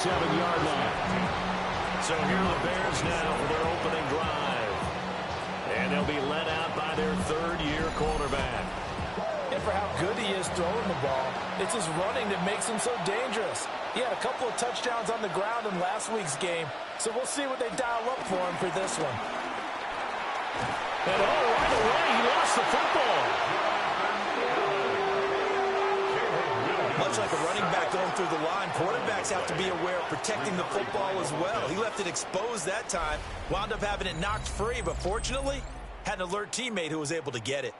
7-yard line. So here are the Bears now for their opening drive. And they'll be led out by their third-year quarterback. And for how good he is throwing the ball, it's his running that makes him so dangerous. He had a couple of touchdowns on the ground in last week's game, so we'll see what they dial up for him for this one. And right away, he lost the football. Much like a running back going through the line, quarterbacks have to be aware of protecting the football as well. He left it exposed that time, wound up having it knocked free, but fortunately, had an alert teammate who was able to get it.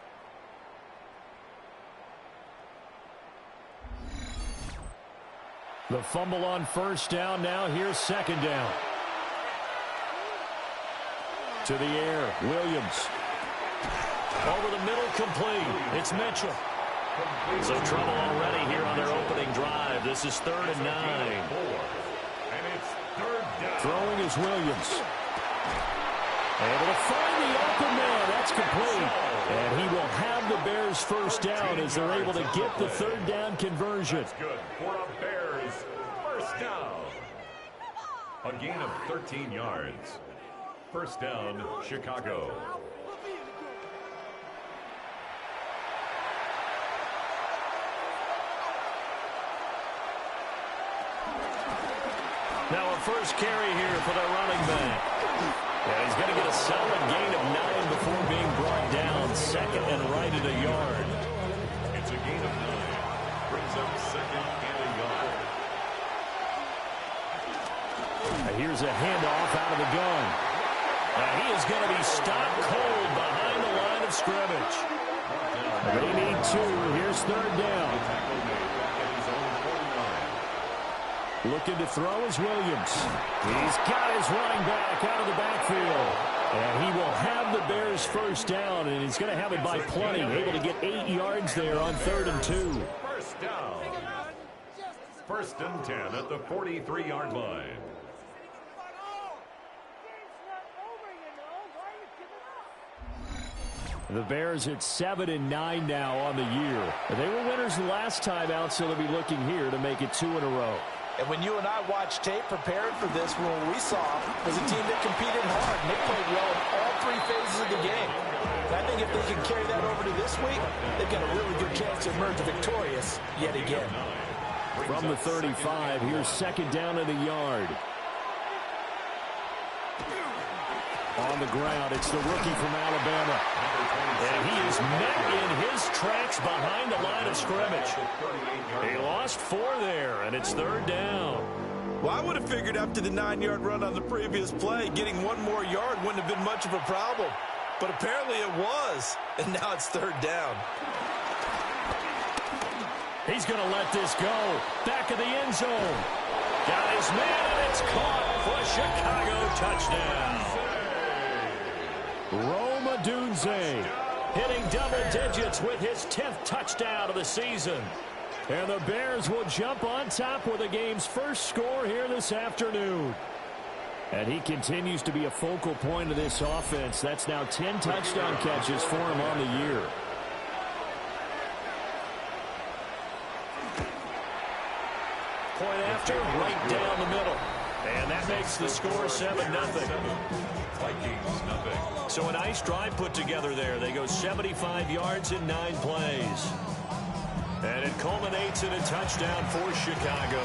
The fumble on first down. Now here's second down. To the air, Williams. Over the middle, complete. It's Mitchell. So trouble already here on their opening drive. This is 3rd and 9. Throwing is Williams. Able to find the open man. That's complete. And he will have the Bears first down as they're able to get the 3rd down conversion. That's good for a Bears first down. A gain of 13 yards. First down, Chicago. Now a first carry here for the running back. And he's going to get a solid gain of 9 before being brought down. Second and right at a yard. It's a gain of 9. Brings up second and a yard. Now here's a handoff out of the gun. Now he is going to be stopped cold behind the line of scrimmage. They need 2. Here's 3rd down. Looking to throw is Williams. He's got his running back out of the backfield. And he will have the Bears first down, and he's going to have it by plenty. Able to get 8 yards there on 3rd and 2. First down. 1st and 10 at the 43-yard line. The Bears at 7 and 9 now on the year. They were winners the last time out, so they'll be looking here to make it 2 in a row. And when you and I watched tape preparing for this, what we saw was a team that competed hard, and they played well in all 3 phases of the game. And I think if they can carry that over to this week, they've got a really good chance to emerge victorious yet again. From the 35, here's second down at a yard. On the ground, it's the rookie from Alabama. And he is met in his tracks behind the line of scrimmage. He lost 4 there, and it's 3rd down. Well, I would have figured after the 9-yard run on the previous play, getting 1 more yard wouldn't have been much of a problem. But apparently it was, and now it's 3rd down. He's going to let this go. Back of the end zone. Got his man, and it's caught for a Chicago touchdown. Rome Odunze hitting double digits with his 10th touchdown of the season. And the Bears will jump on top with the game's first score here this afternoon. And he continues to be a focal point of this offense. That's now 10 touchdown catches for him on the year. Point after, right down the middle. And that makes the score 7-0. Vikings, nothing. So a nice drive put together there. They go 75 yards in 9 plays. And it culminates in a touchdown for Chicago.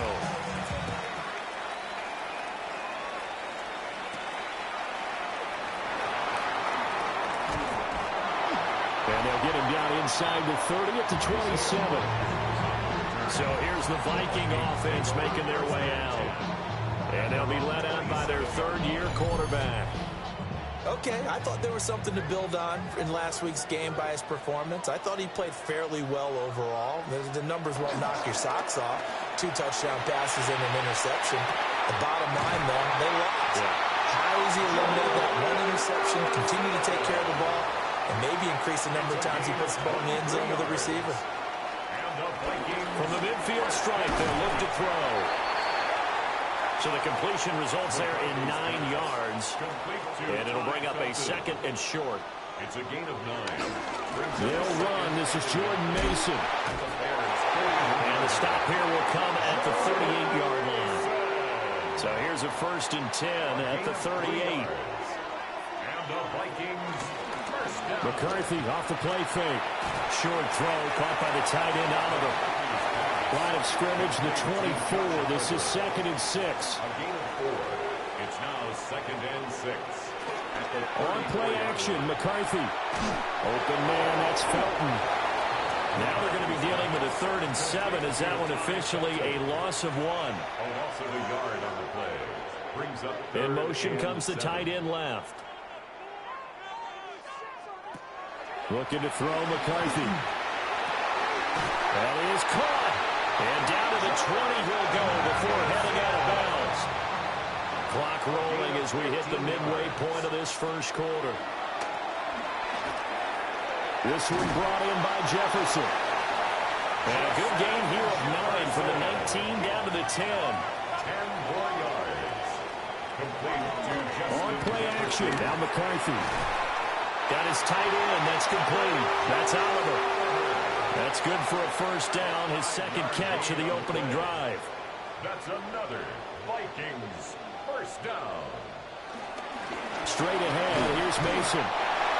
And they'll get him down inside the 30 at the 27. So here's the Viking offense making their way out. And they'll be led out by their 3rd-year quarterback. Okay, I thought there was something to build on in last week's game by his performance. I thought he played fairly well overall. The numbers won't knock your socks off. 2 touchdown passes and an interception. The bottom line, though, they lost. Yeah. How does he eliminate that 1 interception, continue to take care of the ball, and maybe increase the number of times he puts the ball in the end zone with a receiver? From the midfield stripe, they'll look to throw. So the completion results there in 9 yards. And it'll bring up a 2nd and short. It's a gain of 9. They'll run. This is Jordan Mason. And the stop here will come at the 38-yard line. So here's a 1st and 10 at the 38. And the Vikings first down. McCarthy off the play fake. Short throw caught by the tight end Oliver. Line of scrimmage, the 24. This is 2nd and 6. A gain of 4. It's now 2nd and 6. On play action, McCarthy. Open man, that's Felton. Now they're going to be dealing with a 3rd and 7. Is that one officially a loss of 1? A loss of a yard on the play. Brings up In motion comes the 7. tight end left. Looking to throw McCarthy. That is caught. And down to the 20 he'll go before heading out of bounds. Clock rolling as we hit the midway point of this first quarter. This one brought in by Jefferson. And a good gain here of 9 from the 19 down to the 10. 10 more yards. Complete to Justin. On play action, now McCarthy. Got his tight end, that's complete. That's Oliver. That's good for a 1st down, his 2nd catch of the opening drive. That's another Vikings 1st down. Straight ahead, here's Mason.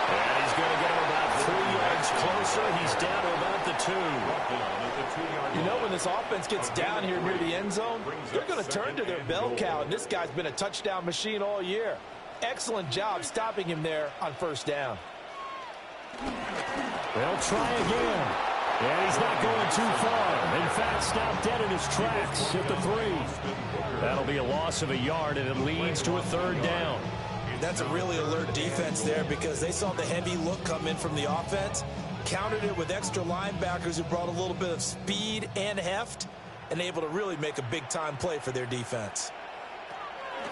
And he's going to get him about 3 yards closer. He's down to about the 2. You know, when this offense gets down here near the end zone, they're going to turn to their bell cow, and this guy's been a touchdown machine all year. Excellent job stopping him there on 1st down. They'll try again. And he's not going too far. In fact, stopped dead in his tracks at the 3. That'll be a loss of a yard, and it leads to a 3rd down. That's a really alert defense there because they saw the heavy look come in from the offense, countered it with extra linebackers who brought a little bit of speed and heft, and able to really make a big-time play for their defense.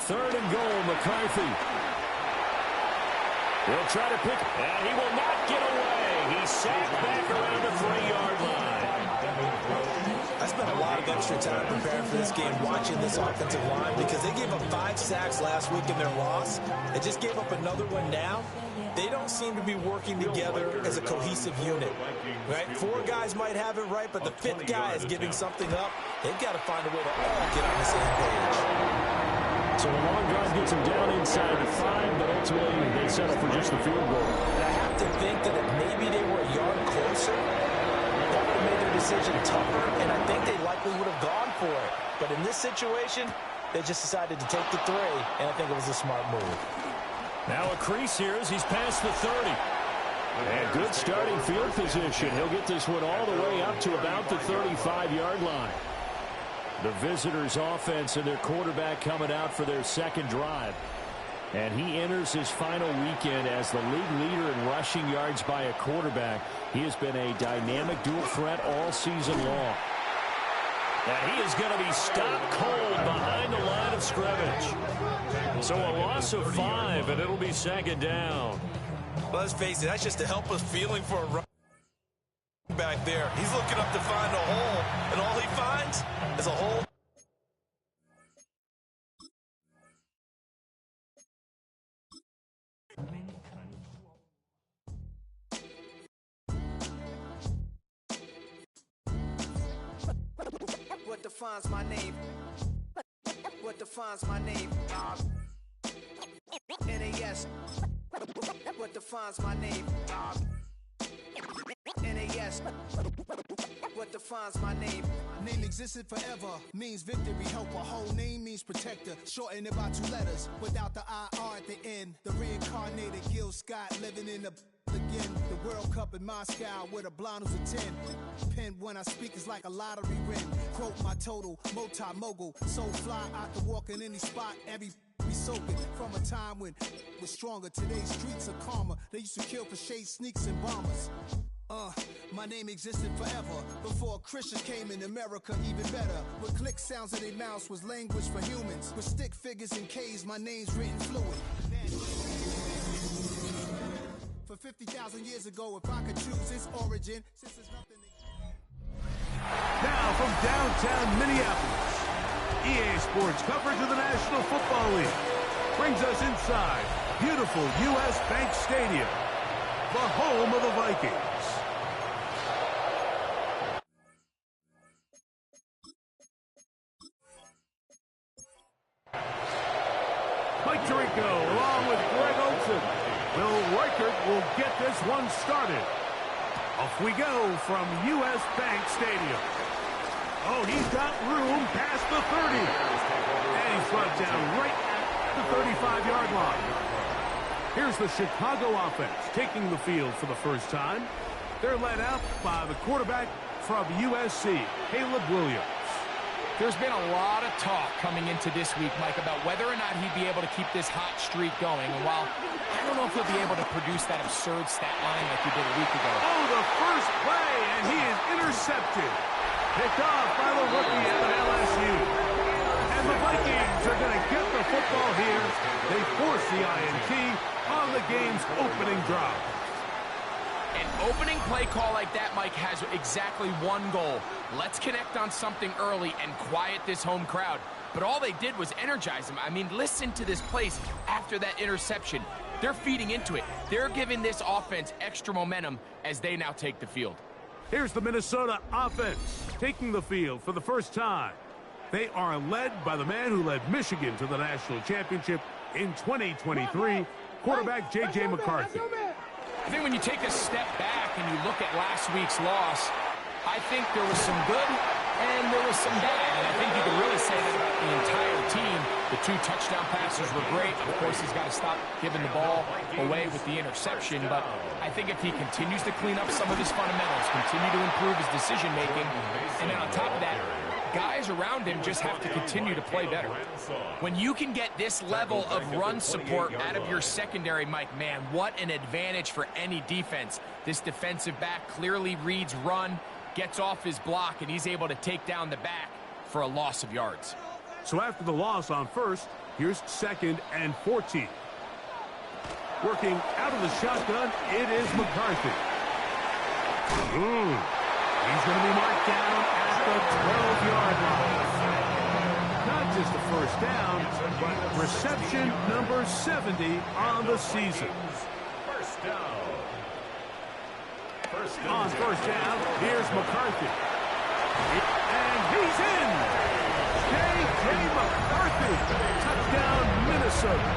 3rd and goal, McCarthy. He'll try to pick, and he will not get away. He's sacked back around the 3-yard line. I spent a lot of extra time preparing for this game watching this offensive line because they gave up 5 sacks last week in their loss. They just gave up another one now. They don't seem to be working together as a cohesive unit. Right? 4 guys might have it right, but the 5th guy is giving something up. They've got to find a way to all get on the same page. So a long drive gets him down inside the 5, but ultimately they settle for just the field goal. And I have to think that if maybe they were a yard closer, that would have made their decision tougher, and I think they likely would have gone for it. But in this situation, they just decided to take the 3, and I think it was a smart move. Now a crease here as he's past the 30. And good starting field position. He'll get this one all the way up to about the 35-yard line. The visitors' offense and their quarterback coming out for their 2nd drive. And he enters his final weekend as the league leader in rushing yards by a quarterback. He has been a dynamic dual threat all season long. And he is going to be stopped cold behind the line of scrimmage. So a loss of 5, and it'll be 2nd down. Well, let's face it, that's just a helpless feeling for a run back there. He's looking up to find a hole, and all he finds is a hole. What defines my name? What defines my name? NAS. What defines my name? NAS. What defines my name? Name existed forever, means victory, helper. Whole name means protector, shortened it by 2 letters, without the IR at the end. The reincarnated Gil Scott living in the again. The World Cup in Moscow with a blind who's a 10. Pen when I speak is like a lottery win. Quote my total, multi-mogul, so fly I can walk in any spot, every be soaking from a time when was stronger. Today's streets are calmer. They used to kill for shade sneaks and bombers. My name existed forever before Christians came in America, even better. With click sounds in their mouths was language for humans. With stick figures and K's, my name's written fluid. For 50,000 years ago, if I could choose its origin, since there's nothing. Now from downtown Minneapolis, EA Sports coverage of the National Football League brings us inside beautiful U.S. Bank Stadium, the home of the Vikings. Tirico along with Greg Olsen. Will Reichert will get this one started. Off we go from U.S. Bank Stadium. Oh, he's got room past the 30. And he's brought down right at the 35-yard line. Here's the Chicago offense taking the field for the first time. They're led out by the quarterback from USC, Caleb Williams. There's been a lot of talk coming into this week, Mike, about whether or not he'd be able to keep this hot streak going. And while I don't know if he'll be able to produce that absurd stat line like he did a week ago. Oh, the first play, and he is intercepted. Picked off by the rookie out of LSU. And the Vikings are going to get the football here. They force the INT on the game's opening drive. An opening play call like that, Mike, has exactly one goal. Let's connect on something early and quiet this home crowd. But all they did was energize them. I mean, listen to this place after that interception. They're feeding into it. They're giving this offense extra momentum as they now take the field. Here's the Minnesota offense taking the field for the first time. They are led by the man who led Michigan to the national championship in 2023, quarterback J.J. McCarthy. I think when you take a step back and you look at last week's loss, I think there was some good and there was some bad. And I think you could really say that about the entire team. The 2 touchdown passes were great. Of course, he's got to stop giving the ball away with the interception. But I think if he continues to clean up some of his fundamentals, continue to improve his decision-making, and then on top of that, guys around him just have to continue to play better. When you can get this level of run support out of your secondary, Mike, man, what an advantage for any defense. This defensive back clearly reads run, gets off his block, and he's able to take down the back for a loss of yards. So after the loss on first, here's 2nd and 14. Working out of the shotgun, it is McCarthy. He's going to be marked down at the 12-yard line. Not just a first down, but reception number 70 on the season. First down. On first down, here's McCarthy. And he's in! J.J. McCarthy! Touchdown, Minnesota.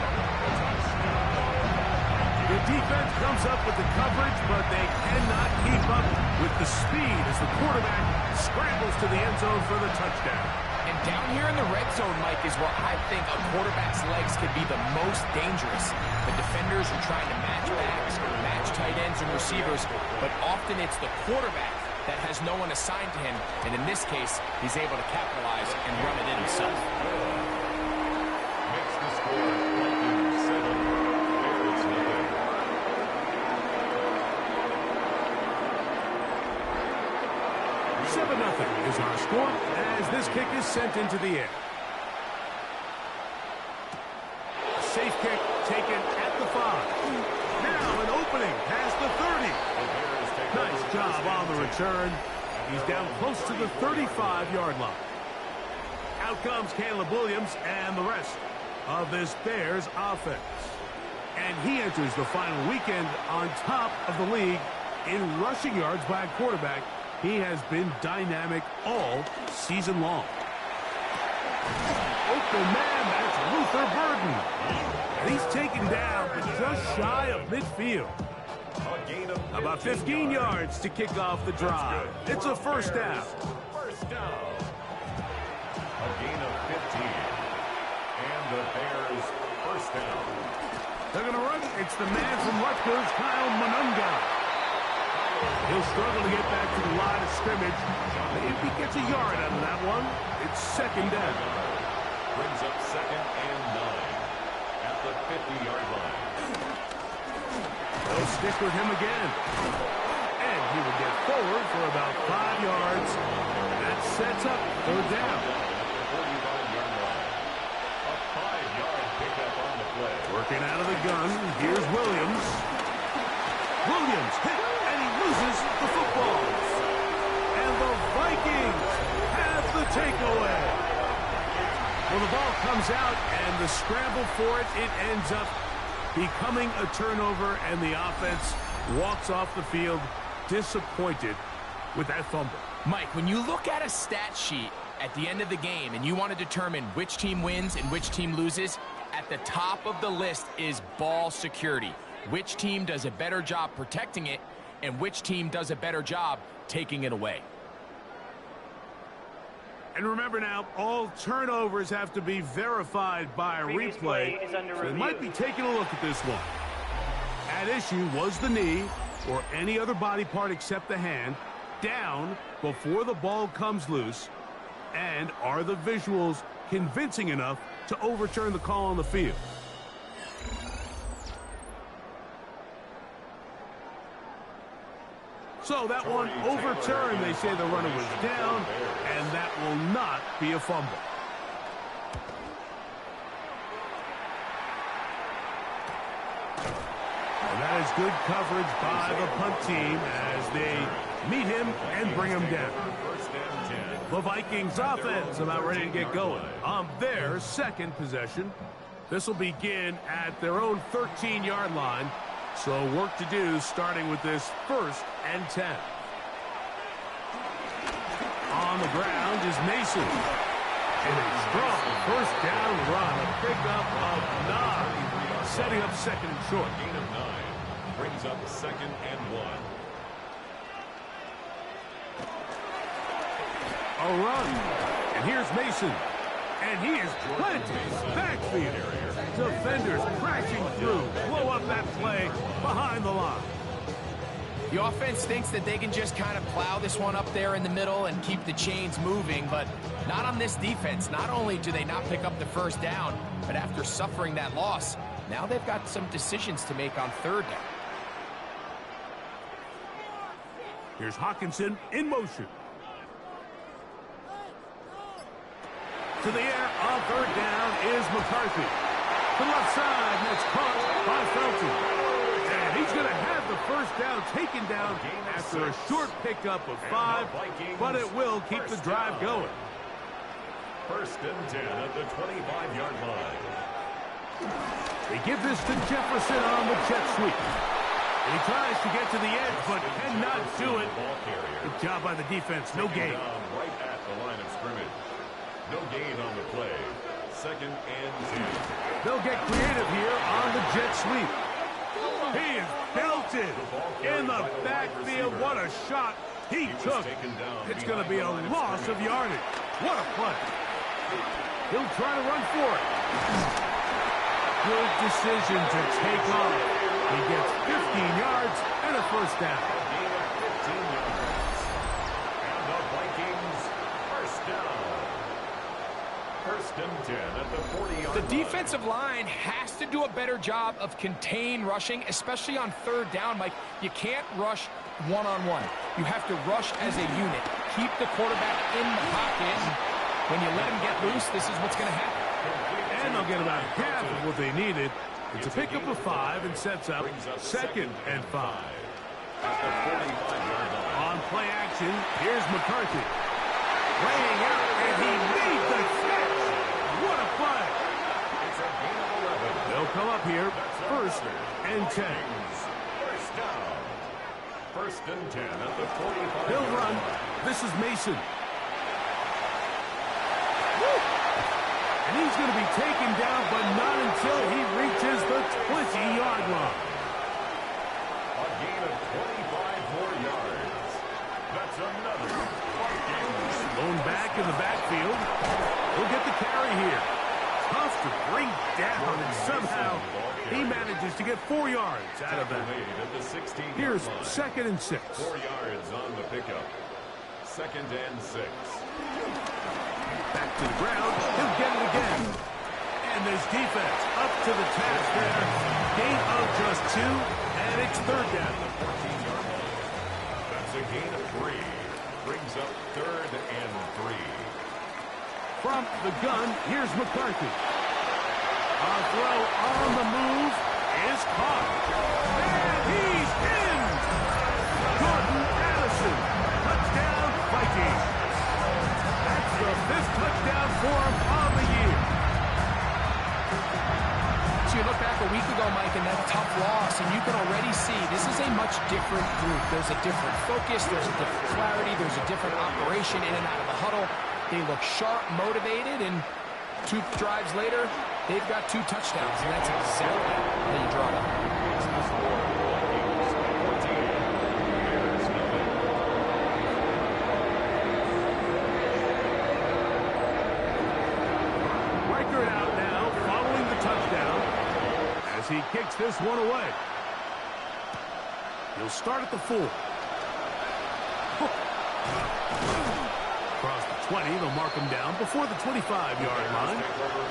The defense comes up with the coverage, but they cannot keep up with the speed as the quarterback scrambles to the end zone for the touchdown. And down here in the red zone, Mike, is where I think a quarterback's legs could be the most dangerous. The defenders are trying to match backs, match tight ends and receivers, but often it's the quarterback that has no one assigned to him, and in this case, he's able to capitalize and run it in himself. Makes the score 27. Bears nothing. 7-0 is our score as this kick is sent into the air. Safe kick taken at the 5. Now an opening past the 30. Nice job on the return. He's down close to the 35-yard line. Out comes Caleb Williams and the rest of this Bears offense. And he enters the final weekend on top of the league in rushing yards by a quarterback. He has been dynamic all season long. Open man, that's Luther Burden. And he's taken down, but just shy of midfield. About 15 yards to kick off the drive. It's a first down. First down. A gain of 15. And the Bears first down. They're going to run. It's the man from Rutgers, Kyle Monunga. He'll struggle to get back to the line of scrimmage. If he gets a yard out of that one, it's second down. Brings up 2nd and 9 at the 50-yard line. They'll stick with him again. And he will get forward for about 5 yards. That sets up third down. 45-yard line. A 5-yard pickup on the play. Working out of the gun, here's Williams. Williams hit, and he loses the football. And the Vikings have the takeaway. Well, the ball comes out, and the scramble for it, it ends up becoming a turnover, and the offense walks off the field disappointed with that fumble. Mike, when you look at a stat sheet at the end of the game and you want to determine which team wins and which team loses, At the top of the list is ball security. Which team does a better job protecting it, and which team does a better job taking it away. And remember now, all turnovers have to be verified by a replay. So they might be taking a look at this one. At issue was the knee, or any other body part except the hand, down before the ball comes loose. And are the visuals convincing enough to overturn the call on the field? So that one overturned. They say the runner was down, and that will not be a fumble. And that is good coverage by the punt team as they meet him and bring him down. The Vikings offense about ready to get going on their second possession. This will begin at their own 13-yard line. So work to do starting with this 1st and 10. On the ground is Mason. And a strong first down run. A pickup of 9. Setting up second and short. Gain of 9. Brings up 2nd and 1. A run. And here's Mason. And he is planted backfield. Defenders crashing through. Blow up that play behind the line. The offense thinks that they can just kind of plow this one up there in the middle and keep the chains moving, but not on this defense. Not only do they not pick up the first down, but after suffering that loss, now they've got some decisions to make on 3rd down. Here's Hockenson in motion. To the air on 3rd down is McCarthy. To the left side, and it's caught by Felton. And he's going to have the first down taken down after a short pickup of 5, but it will keep the drive going. 1st and 10 at the 25-yard line. They give this to Jefferson on the jet sweep. And he tries to get to the edge, but cannot do it. Good job by the defense. No gain. Right at the line of scrimmage. No gain on the play. 2nd and 10. They'll get creative here on the jet sweep. He is belted in the backfield. What a shot he took. It's going to be a loss of yardage. What a play. He'll try to run for it. Good decision to take off. He gets 15 yards and a first down. Gain of 15 yards. And the Vikings first down. 1st and 10 at the 40-yard line. The defensive line has to do a better job of contain rushing, especially on 3rd down, Mike. You can't rush one-on-one. You have to rush as a unit. Keep the quarterback in the pocket. When you let him get loose, this is what's going to happen. And they'll get about half of what they needed. It's a pickup of 5 and sets up 2nd and 5. At the 45-yard line. On play action, here's McCarthy. Laying out, and he made the catch. What a play. It's a gain of 11. They'll come up here, 1st and 10. First down. 1st and 10 at the 45. He'll run. This is Mason. And he's going to be taken down, but not until he reaches the 20-yard line. A gain of 25 more yards. That's another Vikings. Going back in the backfield. He'll get the carry here. Tough to bring down, and somehow he manages to get 4 yards out of that. At the 16-yard Here's line. 2nd and 6. 4 yards on the pickup. 2nd and 6. Back to the ground. He'll get it again. And this defense up to the task there. Gain of just 2, and it's 3rd down. 14-yard line. That's a gain of 3. Brings up 3rd and 3. From the gun, here's McCarthy. A throw on the move is caught. And he's in! Jordan Addison. Touchdown, Vikings. That's the 5th touchdown for him on the year. So you look back a week ago, Mike, and that tough loss, and you can already see this is a much different group. There's a different focus, there's a different clarity, there's a different operation in and out of the huddle. They look sharp, motivated, and 2 drives later, they've got 2 touchdowns, and that's exactly how you draw it up. It's the score. Vikings 14, Bears nothing. Reichert out now, following the touchdown, as he kicks this one away. He'll start at the 4. Across the 20, they'll mark him down before the 25-yard line.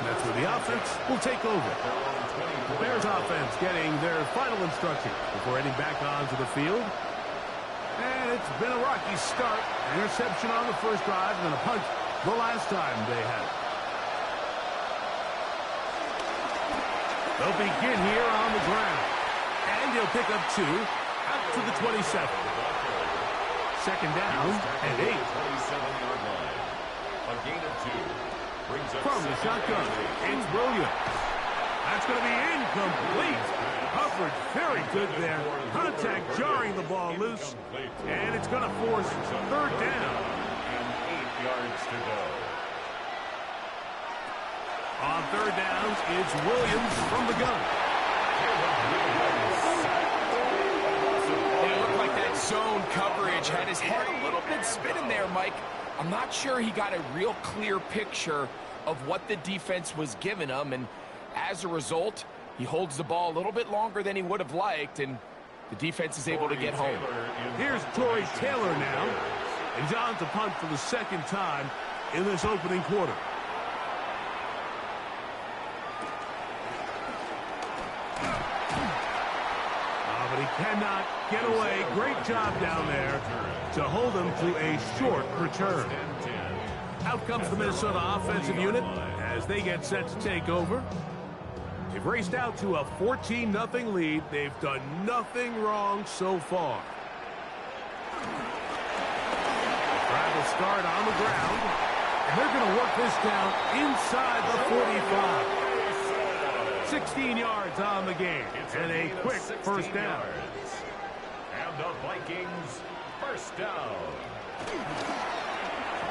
That's where the offense will take over. The Bears offense getting their final instruction before heading back onto the field. And it's been a rocky start. An interception on the first drive and a punt the last time they had it. They'll begin here on the ground. And he'll pick up 2 out to the 27. Second down and 8. 27-yard line. A gain of 2. Brings up From the shotgun, it's Williams. That's going to be incomplete. Coverage very good there. Contact jarring the ball loose. And it's going to force third down. And 8 yards to go. On third downs, it's Williams from the gun. It looked like that zone coverage had his head a little bit spinning there, Mike. I'm not sure he got a real clear picture of what the defense was giving him, and as a result, he holds the ball a little bit longer than he would have liked, and the defense is able to get home. Here's Tory Taylor now, and John's a punt for the second time in this opening quarter. But he cannot get away. Great job down there to hold him to a short return. Out comes the Minnesota offensive unit as they get set to take over. They've raced out to a 14-0 lead. They've done nothing wrong so far. The drive will start on the ground, and they're going to work this down inside the 45. 16 yards on the game, and a quick first down. And the Vikings first down.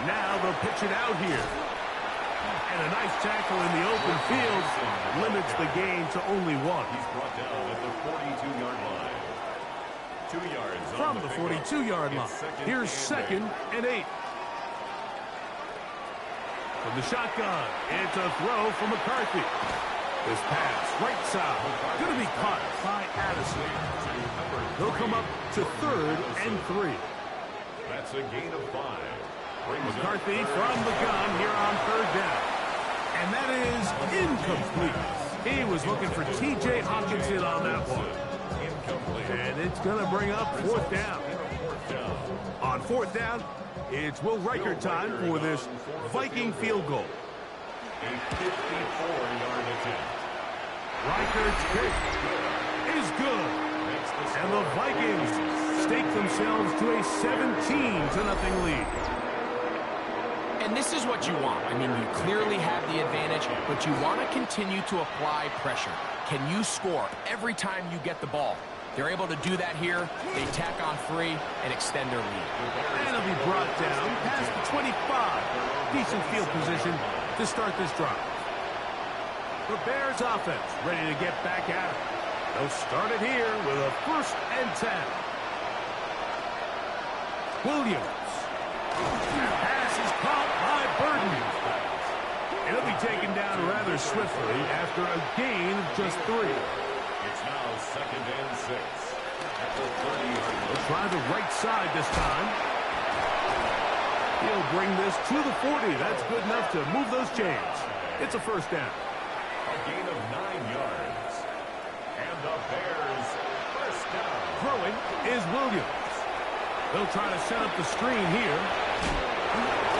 Now they'll pitch it out here. And a nice tackle in the open field limits the gain to only 1. He's brought down at the 42-yard line. 2 yards From the 42-yard line. Here's second and 8. From the shotgun, it's a throw from McCarthy. This pass, right side, going to be caught by Addison. They'll come up to third and 3. That's a gain of 5. McCarthy from the gun here on third down. And that is incomplete. He was looking for T.J. Hawkinson on that one. And it's going to bring up fourth down. On fourth down, it's Will Reichert time for this Viking field goal. A 54-yard attempt. Reichert's kick is good. And the Vikings stake themselves to a 17-0 lead. And this is what you want. I mean, you clearly have the advantage, but you want to continue to apply pressure. Can you score every time you get the ball? They're able to do that here. They tack on 3 and extend their lead. And it'll be brought down past the 25. Decent field position to start this drive. The Bears offense ready to get back at it. They'll start it here with a 1st and 10. Williams. Pass is caught by Burton. And it'll be taken down rather swiftly after a gain of just 3. It's now 2nd and 6. At the 30-yard line. They'll try the right side this time. He'll bring this to the 40. That's good enough to move those chains. It's a first down. A gain of 9 yards. And the Bears first down. Throwing is Williams. They'll try to set up the screen here.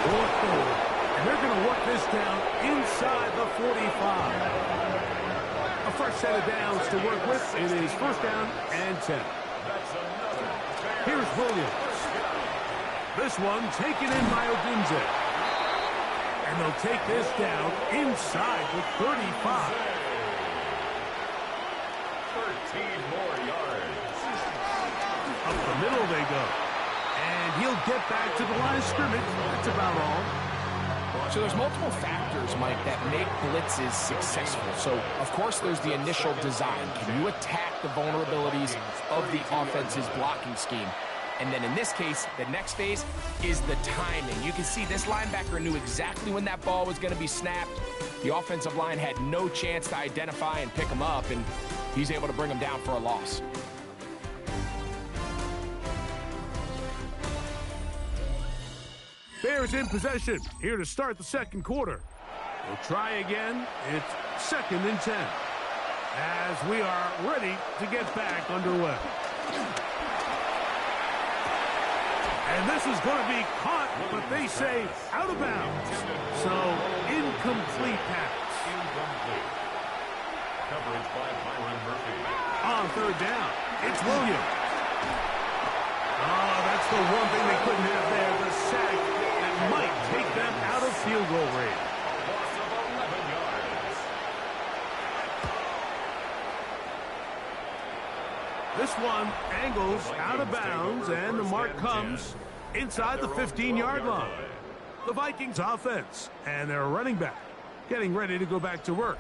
4th forward. And they're going to work this down inside the 45. A fresh set of downs to work with. It is first down and 10. Here's Williams. This one taken in by Odunze. And they'll take this down inside the 35. 13 more yards. Up the middle they go. And he'll get back to the line of scrimmage. That's about all. So there's multiple factors, Mike, that make blitzes successful. So, of course, there's the initial design. Can you attack the vulnerabilities of the offense's blocking scheme? And then in this case, the next phase is the timing. You can see this linebacker knew exactly when that ball was going to be snapped. The offensive line had no chance to identify and pick him up, and he's able to bring him down for a loss. Bears in possession, here to start the second quarter. We'll try again. It's 2nd and 10. As we are ready to get back underway. And this is going to be caught, but they say out of bounds. So, incomplete pass. Incomplete. Coverage by Byron Murphy. On 3rd down, it's Williams. Oh, that's the one thing they couldn't have there, the sack that might take them out of field goal range. Loss of 11 yards. This one angles out of bounds, and the mark comes inside the 15-yard line. The Vikings offense and their running back getting ready to go back to work.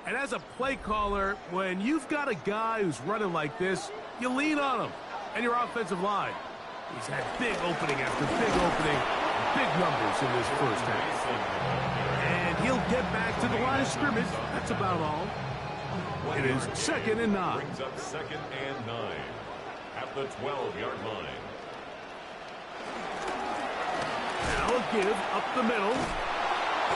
And as a play caller, when you've got a guy who's running like this, you lean on him. And your offensive line, he's had big opening after big opening, big numbers in this first half. And he'll get back to the line of scrimmage. That's about all. It is 2nd and 9. Brings up 2nd and 9 at the 12-yard line. Now a give up the middle.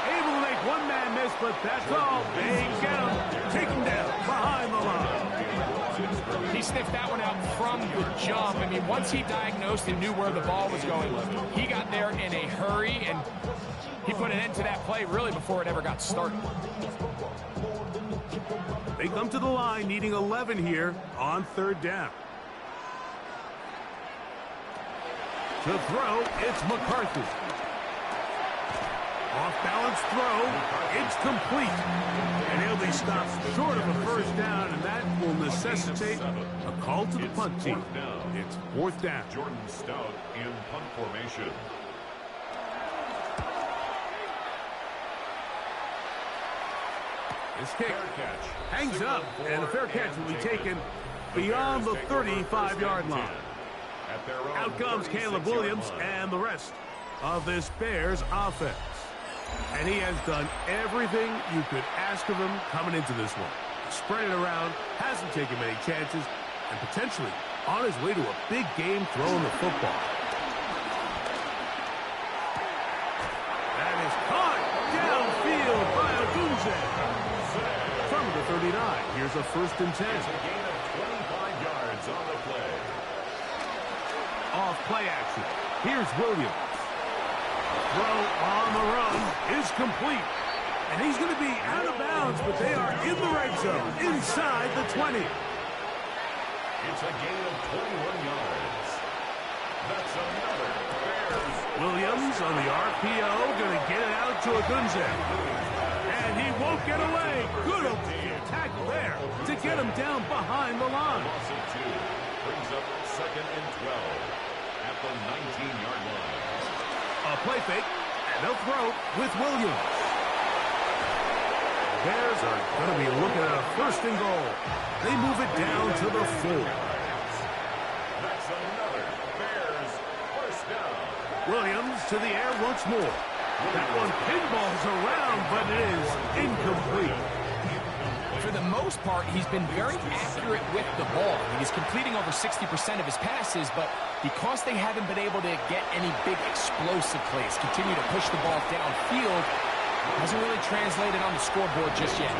Able to make one man miss, but that's all. They get him. Take him down behind the line. He sniffed that one out from the jump. I mean, once he diagnosed and knew where the ball was going, he got there in a hurry, and he put an end to that play really before it ever got started. They come to the line needing 11 here on 3rd down. To throw, it's McCarthy. Off-balance throw, it's complete. And he'll be stopped short of a 1st down, and that will necessitate a call to the punt team. It's 4th down. Jordan Stout in punt formation. This kick hangs up, and a fair catch will be taken beyond the 35-yard line. Out comes Caleb Williams and the rest of this Bears offense. And he has done everything you could ask of him coming into this one. Spread it around, hasn't taken many chances, and potentially on his way to a big game throwing the football. That is caught downfield by Odunze. From the 39, here's a 1st and 10. It's a gain of 25 yards on the play. Off play action. Here's Williams. Throw on the run is complete. And he's going to be out of bounds, but they are in the red zone, inside the 20. It's a gain of 21 yards. That's another Bears. Williams on the RPO, going to get it out to Odunze. And he won't get away. Good tackle there to get him down behind the line. Loss of 2 brings up 2nd and 12 at the 19-yard line. A play fake, and they'll throw with Williams. Bears are going to be looking at a 1st and goal. They move it down to the 4. That's another Bears 1st down. Williams to the air once more. That one pinballs around, but it is incomplete. For the most part, he's been very accurate with the ball. I mean, he's completing over 60% of his passes, but because they haven't been able to get any big explosive plays, continue to push the ball downfield, hasn't really translated on the scoreboard just yet.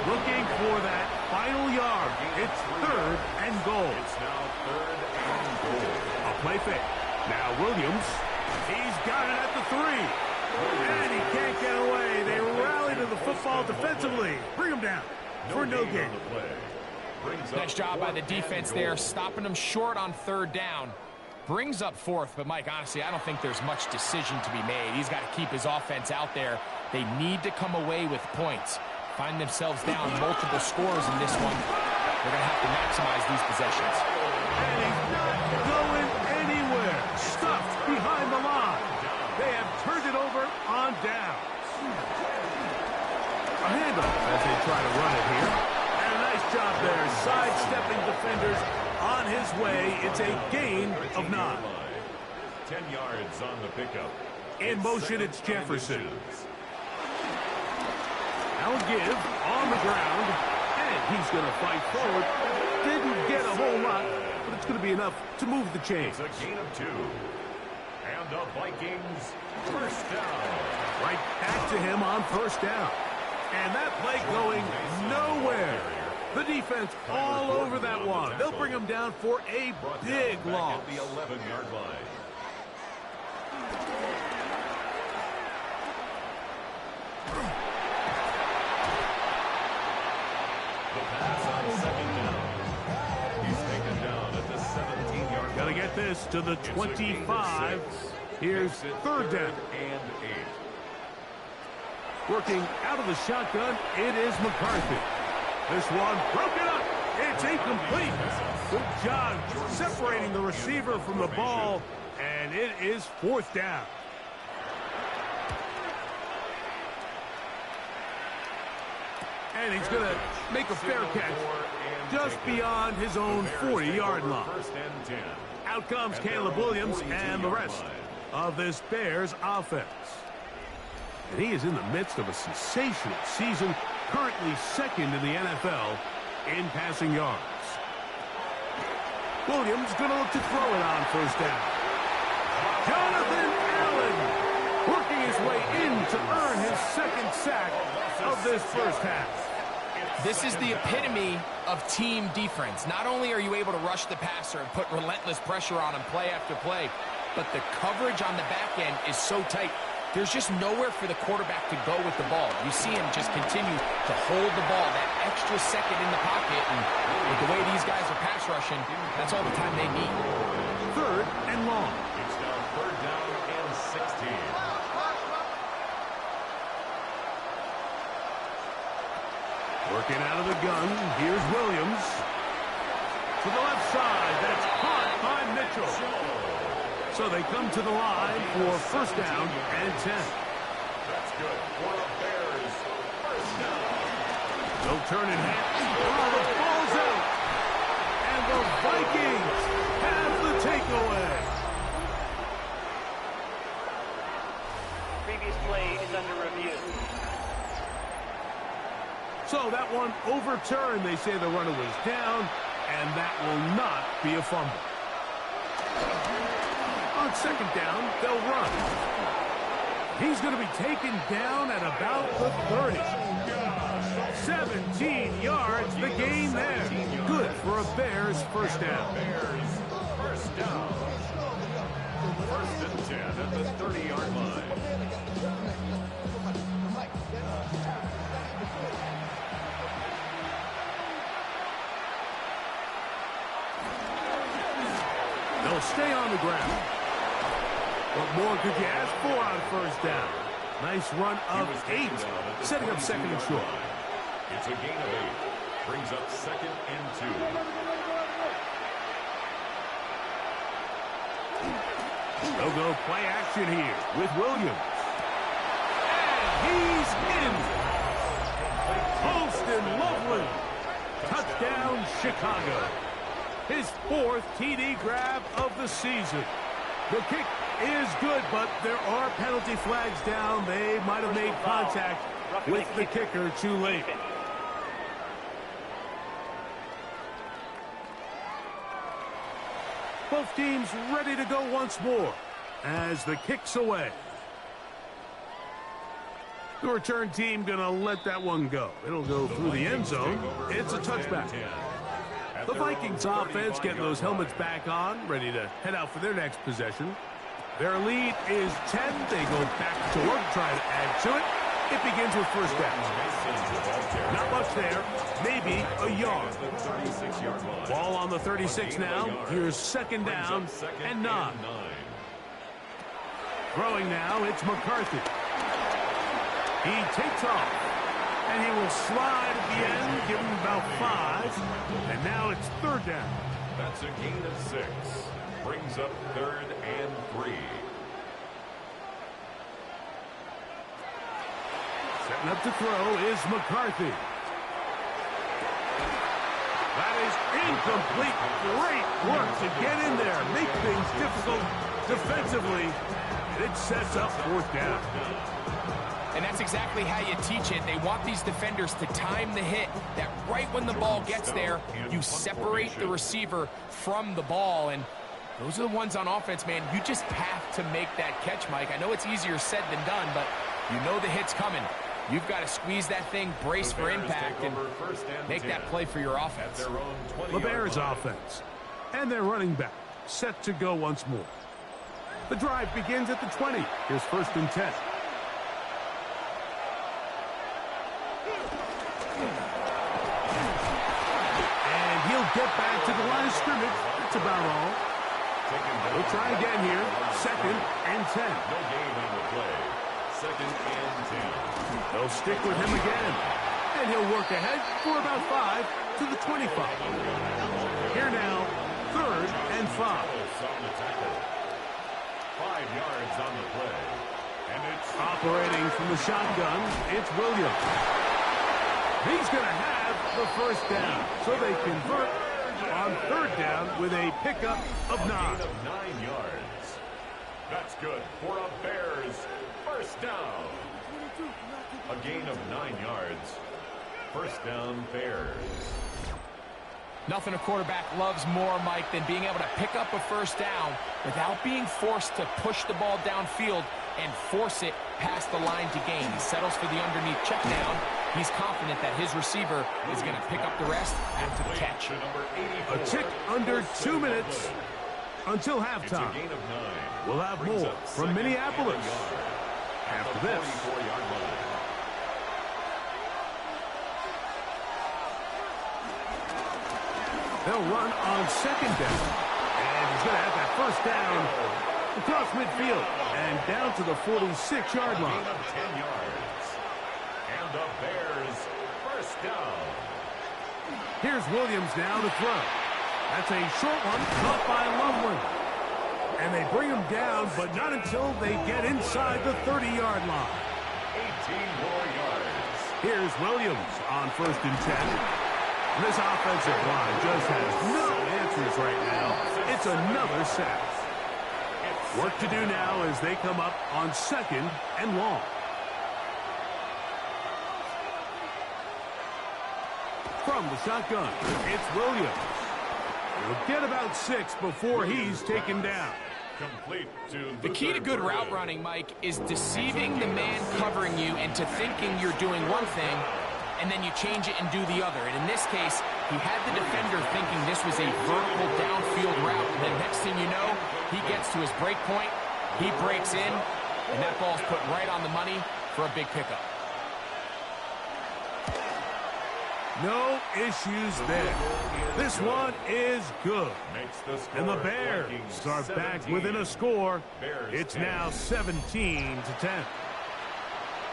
Looking for that final yard. It's 3rd and goal. It's now 3rd and goal. A play fake. Now Williams. He's got it at the 3. And he can't get away. They rally to the football defensively. Bring him down for no gain. Nice job by the defense there, stopping them short on 3rd down. Brings up 4th, but Mike, honestly, I don't think there's much decision to be made. He's got to keep his offense out there. They need to come away with points. Find themselves down multiple scores in this one. They're going to have to maximize these possessions. And he's not going anywhere. Stuffed behind the line. They have turned it over on down. try to run it here. And a nice job there, sidestepping defenders on his way. It's a gain of 9. 10 yards on the pickup. In motion, it's Jefferson. Now a give on the ground, and he's going to fight forward. Didn't get a whole lot, but it's going to be enough to move the chains. It's a gain of 2. And the Vikings first down. Right back to him on first down. And that play going nowhere. The defense all over that one. They'll bring him down for a big loss. At the 11-yard line. The pass on second down. He's taken down at the 17-yard line. Got to get this to the 25. Here's third down. And 8. Working out of the shotgun, it is McCarthy. This one broken up. It's incomplete. Good job separating the receiver from the ball, and it is fourth down. And he's going to make a fair catch just beyond his own 40-yard line. Out comes Caleb Williams and the rest of this Bears offense. And he is in the midst of a sensational season, currently second in the NFL in passing yards. Williams going to look to throw it on first down. Jonathan Allen working his way in to earn his second sack of this first half. This is the epitome of team defense. Not only are you able to rush the passer and put relentless pressure on him play after play, but the coverage on the back end is so tight. There's just nowhere for the quarterback to go with the ball. You see him just continue to hold the ball, that extra second in the pocket, and with the way these guys are pass rushing, that's all the time they need. Third and long. It's now third down and 16. Working out of the gun, here's Williams. To the left side, that's caught by Mitchell. So they come to the line for first down and 10. That's good for the Bears. First down. No turn in hand. Oh, the ball's out. And the Vikings have the takeaway. Previous play is under review. So that one overturned. They say the runner was down, and that will not be a fumble. On second down, they'll run. He's going to be taken down at about the 30. 17 yards, the gain there. Good for a Bears first down. Bears first down. First and 10 at the 30-yard line. They'll stay on the ground. What more could you ask for on first down? Nice run of 8, setting up second and short. It's a gain of 8. Brings up second and 2. They'll go play action here with Williams. And he's in. Holston Loveland. Touchdown, Chicago. His 4th TD grab of the season. The kick is good, but there are penalty flags down. They might have made contact with the kicker too late. Both teams ready to go once more as the kick's away. The return team going to let that one go. It'll go through the end zone. It's a touchback. The Vikings offense getting those helmets back on, ready to head out for their next possession. Their lead is 10. They go back to work, trying to add to it. It begins with first down. Not much there, maybe a yard. Ball on the 36 now. Here's second down and 9. Throwing now, it's McCarthy. He takes off. And he will slide at the end, give him about 5. And now it's third down. That's a gain of 6. Brings up third and 3. Setting up to throw is McCarthy. incomplete. Great work to get in there, make things difficult defensively, and it sets up fourth down. And that's exactly how you teach it. They want these defenders to time the hit, that right when the ball gets there, you separate the receiver from the ball. And those are the ones on offense, man. You just have to make that catch, Mike. I know it's easier said than done, but you know the hit's coming. You've got to squeeze that thing, brace for impact, and make that play for your offense. The Bears offense and their running back set to go once more. The drive begins at the 20. Here's 1st and 10. And he'll get back to the line of scrimmage. That's about all. We'll try again here. 2nd and 10. No gain on the play. 2nd and 10. They'll stick with him again. And he'll work ahead for about 5 to the 25. Here now, 3rd and 5. On the tackle. 5 yards on the play. And it's Operating from the shotgun, it's Williams. He's going to have the 1st down. So they convert on 3rd down with a pickup of 9. gain of 9 yards. That's good for a Bears 1st down. A gain of 9 yards. 1st down, Bears. Nothing a quarterback loves more, Mike, than being able to pick up a 1st down without being forced to push the ball downfield and force it past the line to gain. He settles for the underneath check down. He's confident that his receiver is going to pick up the rest after the catch. A tick under 2 minutes until It's a halftime. gain of 9. We'll have Brings more up from 2nd Minneapolis and a yard. after At the this. 44-yard line. They'll run on 2nd down. And he's going to have that 1st down across midfield and down to the 46-yard Gain line. of 10 yards. And the Bears 1st down. Here's Williams now to throw. That's a short one caught by Loveland. And they bring him down, but not until they get inside the 30-yard line. 18 more yards. Here's Williams on 1st and 10. This offensive line just has no answers right now. It's another sack. Work to do now as they come up on 2nd and long. From the shotgun, it's Williams. He'll get about 6 before he's taken down. Complete to The key to good route running, Mike, is deceiving the man covering you into thinking you're doing one thing, and then you change it and do the other. And in this case, he had the defender thinking this was a vertical downfield route. And then next thing you know, he gets to his break point, he breaks in, and that ball's put right on the money for a big pickup. No issues there. This one is good. makes the score. And the Bears Vikings are back 17. within a score. Bears It's 10. now 17-10.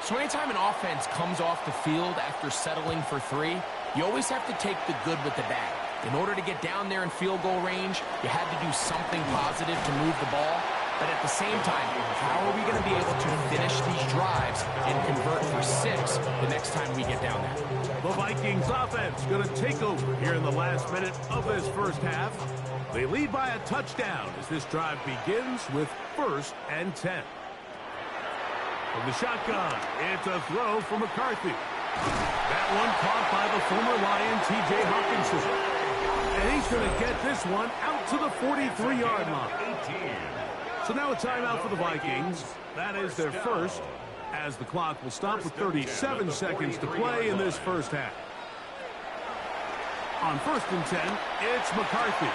So anytime an offense comes off the field after settling for 3, you always have to take the good with the bad. In order to get down there in field goal range, you had to do something positive to move the ball. But at the same time, how are we going to be able to finish these drives and convert for 6 the next time we get down there? The Vikings offense going to take over here in the last minute of this 1st half. They lead by a touchdown as this drive begins with 1st and 10. From the shotgun, it's a throw from McCarthy. That one caught by the former Lion, T.J. Hawkinson. And he's going to get this one out to the 43-yard line. 18. So now a timeout for the Vikings. That is their first, as the clock will stop with 37 seconds to play in this 1st half. On 1st and 10, it's McCarthy.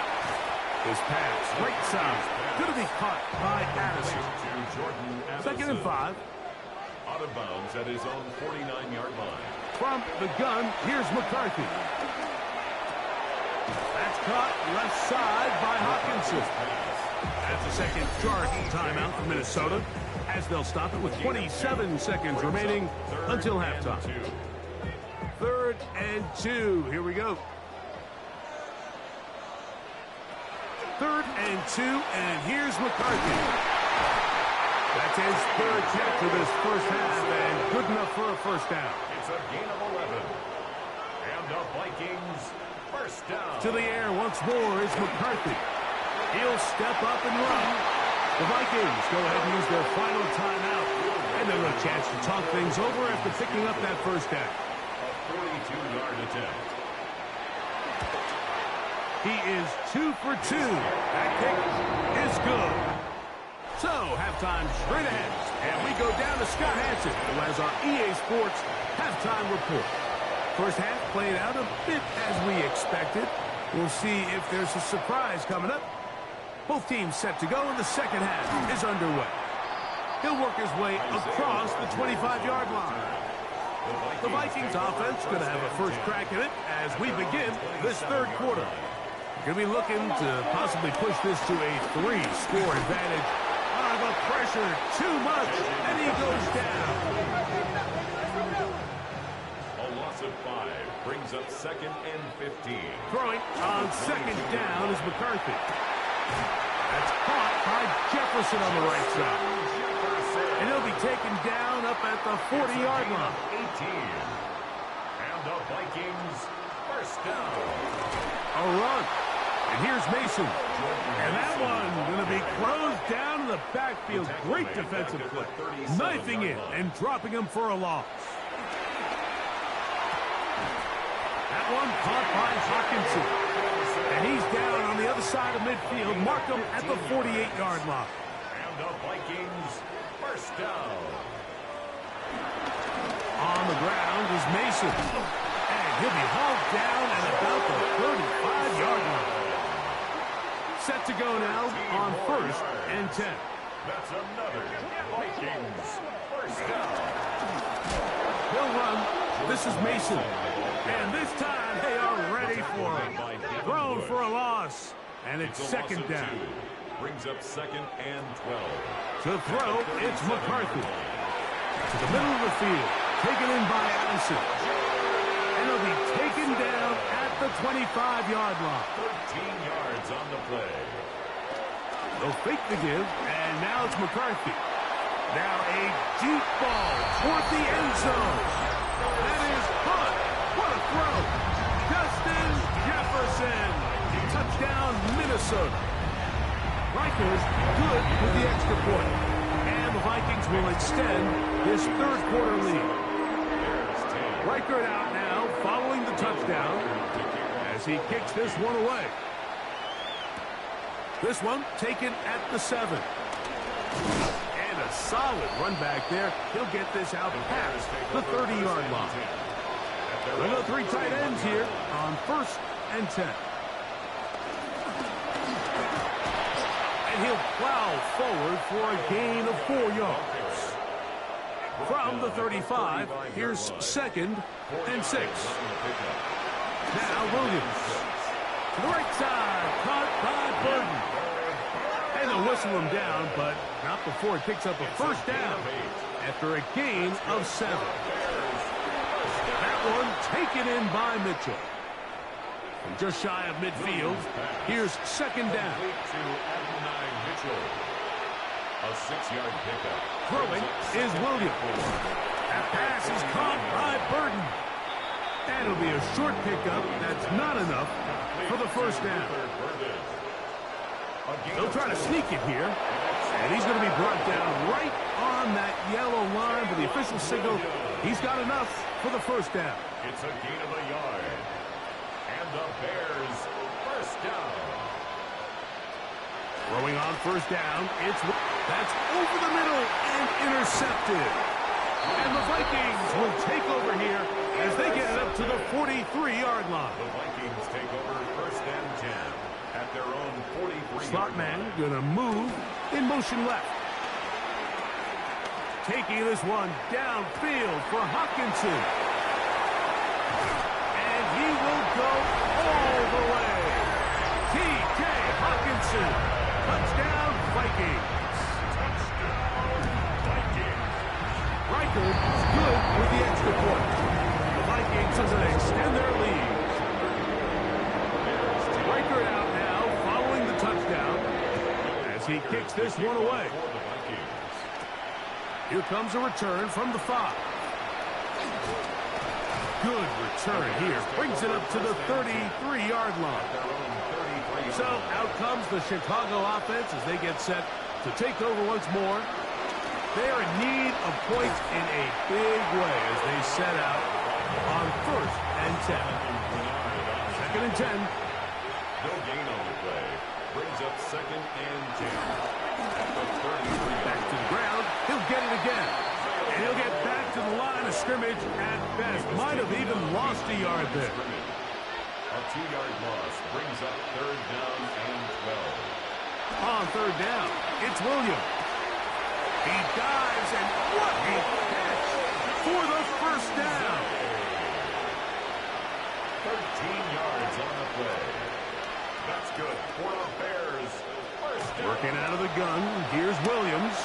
His pass, right side, going to be caught by Addison. To Jordan Addison. 2nd and 5. Out of bounds at his own 49-yard line. From the gun, here's McCarthy. That's caught left side by Hawkinson. That's a second Jordan timeout for Minnesota, as they'll stop it with 27 seconds remaining until halftime. 3rd and 2. Here we go. 3rd and 2, and here's McCarthy. That's his 3rd catch of this 1st half, and good enough for a 1st down. It's a gain of 11. And the Vikings First down. To the air once more is McCarthy. He'll step up and run. The Vikings go ahead and use their final timeout. And they'll have a chance to talk things over after picking up that first down. A 42-yard attempt. He is 2 for 2. That kick is good. So, halftime straight ahead. And we go down to Scott Hanson, who has our EA Sports halftime report. First half played out a bit as we expected. We'll see if there's a surprise coming up. Both teams set to go, and the second half is underway. He'll work his way across the 25-yard line. The Vikings offense going to have a first crack at it as we begin this third quarter. Going to be looking to possibly push this to a 3-score advantage. The pressure too much, and he goes down. A loss of 5 brings up 2nd and 15. Throwing on second down is McCarthy. That's caught by Jefferson on the right side. And he'll be taken down up at the 40-yard line. 18. And the Vikings first down. A run. And here's Mason. And that one going to be closed down in the backfield. Great defensive play. Knifing in and dropping him for a loss. That one caught by Hawkinson. And he's down on the other side of midfield. Mark him at the 48-yard line. And the Vikings first down. On the ground is Mason. And he'll be hauled down at about the 35-yard line. Set to go now on 1st and 10. That's another Vikings first down. He'll run. This is Mason. And this time they are ready for him. Thrown for a loss. And it's second down. Brings up 2nd and 12. To throw, it's McCarthy. To the middle of the field. Taken in by Addison. And he'll be taken down at the 25-yard line. 13 yards on the play. They'll fake the give, and now it's McCarthy. Now a deep ball toward the end zone. That is caught. What a throw. Justin Jefferson. Touchdown, Minnesota. Rikers good with the extra point. And the Vikings will extend this third quarter lead. Reichert out now following the touchdown as he kicks this one away. This one taken at the 7. And a solid run back there. He'll get this out past the 30-yard line. We'll go 3 tight ends here on 1st and 10. And he'll plow forward for a gain of 4 yards. From the 35, here's 2nd and 6. Now Williams. To the right side, caught by Burden. And they'll whistle him down, but not before it picks up a first down after a gain of 7. That one taken in by Mitchell. From just shy of midfield, here's 2nd down. A 6-yard pickup. Throwing is Williams. That pass is caught by Burden. And it'll be a short pickup. That's not enough for the first down. They'll try to sneak it here. And he's going to be brought down right on that yellow line. But the official signal, he's got enough for the first down. It's a gain of a yard. And the Bears first down. Throwing on first down, that's over the middle and intercepted. And the Vikings will take over here as they get it up to the 43-yard line. The Vikings take over 1st and 10 at their own 43-yard Slot man going to move in motion left. Taking this one downfield for Hawkinson. And he will go all the way. T.J. Hawkinson. Touchdown, Vikings. Touchdown, Vikings. Reichert good with the extra point. The Vikings are going to extend their lead. Reichert out now following the touchdown as he kicks this one away. Here comes a return from the 5. Good return here. Brings it up to the 33-yard line. So out comes the Chicago offense as they get set to take over once more. They're in need of points in a big way as they set out on 1st and 10. 2nd and 10. No gain on the play. Brings up 2nd and 10. At the 33. Back to the ground. He'll get it again. And he'll get back to the line of scrimmage at best. Might have even lost a yard there. A 2-yard loss brings up 3rd down and 12. On 3rd down, it's Williams. He dives, and what a catch for the 1st down. 13 yards on the play. That's good for the Bears. 1st down. Working out of the gun, here's Williams.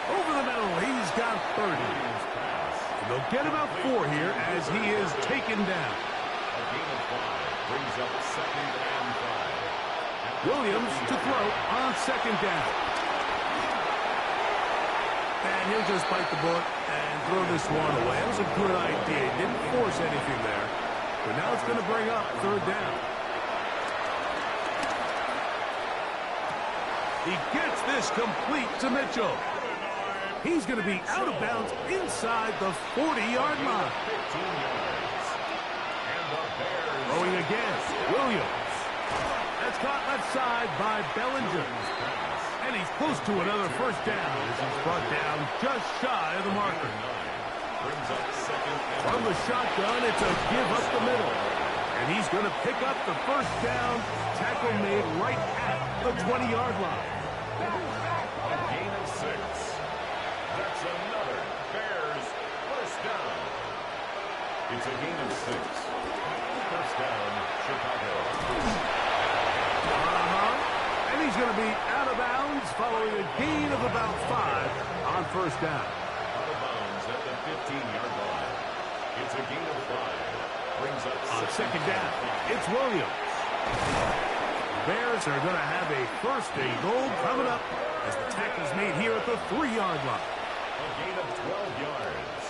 Over the middle, he's got 30. And they'll get about 4 here as he is taken down. A gain of 5 brings up 2nd and 5. Williams to throw on 2nd down. And he'll just bite the bullet and throw this one away. That was a good idea. He didn't force anything there. But now it's going to bring up 3rd down. He gets this complete to Mitchell. He's going to be out of bounds inside the 40-yard line. 15 yards. And the Bears. Throwing again, Williams. That's caught left side by Bellinger. And he's close to another 1st down as he's brought down just shy of the marker. Brings up 2nd and From the shotgun, it's a give up the middle. And he's going to pick up the 1st down. Tackle made right at the 20-yard line. a gain of 6. That's another Bears 1st down. It's a gain of 6. 1st down, Chicago. And he's going to be out of bounds following a gain of about 5 on 1st down. Out of bounds at the 15-yard line. It's a gain of 5. Brings up On 2nd down, it's Williams. Bears are going to have a 1st and goal coming up as the tackle's made here at the 3-yard line. A gain of 12 yards.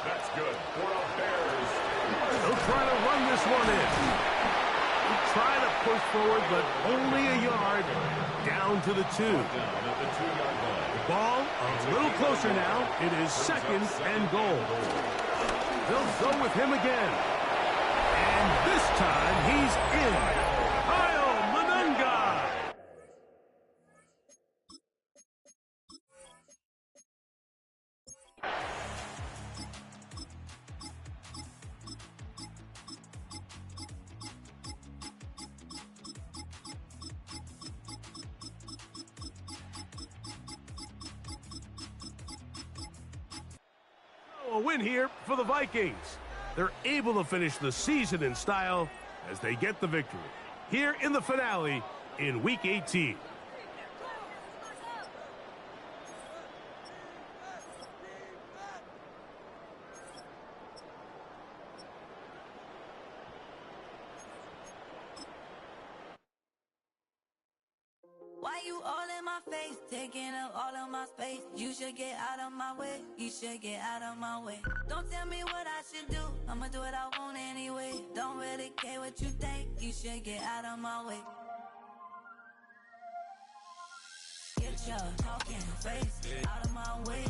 That's good for the Bears. They'll try to run this one in. Try to push forward, but only a yard down to the 2. Down at the 2-yard line. Ball a little closer now. It is 2nd and goal. They'll go with him again. And this time he's in. Kyle Monunga. A win here for the Vikings. They're able to finish the season in style as they get the victory here in the finale in Week 18. Why you all in my face, taking up all of my space? You should get out of my way, you should get out of my way. Don't tell me what I should do, I'ma do what I want anyway. Don't really care what you think, you should get out of my way. Get your talking face out of my way,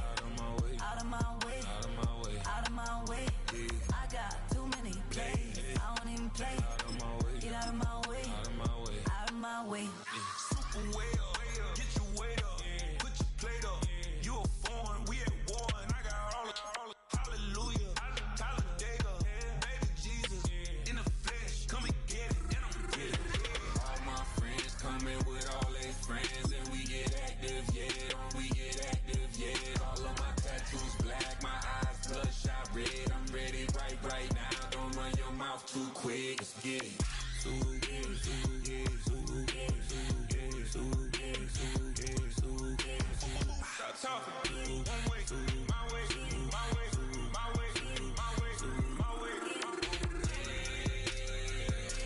out of my way, out of my way, out of my way. I got too many plays, I don't even play. Get out of my way, out of my way, out of my way. Way up, get your weight up, put your plate up. You a foreign, we at war, and I got all the hallelujah, Talladega, baby Jesus, in the flesh, come and get it, and I'm with it. All my friends coming with all their friends, and we get active, yeah, we get active, yeah. All of my tattoos black, my eyes bloodshot red, I'm ready right now. Don't run your mouth too quick, let's get it. Stop talking. One way, my way, my way, my way, my way, my way.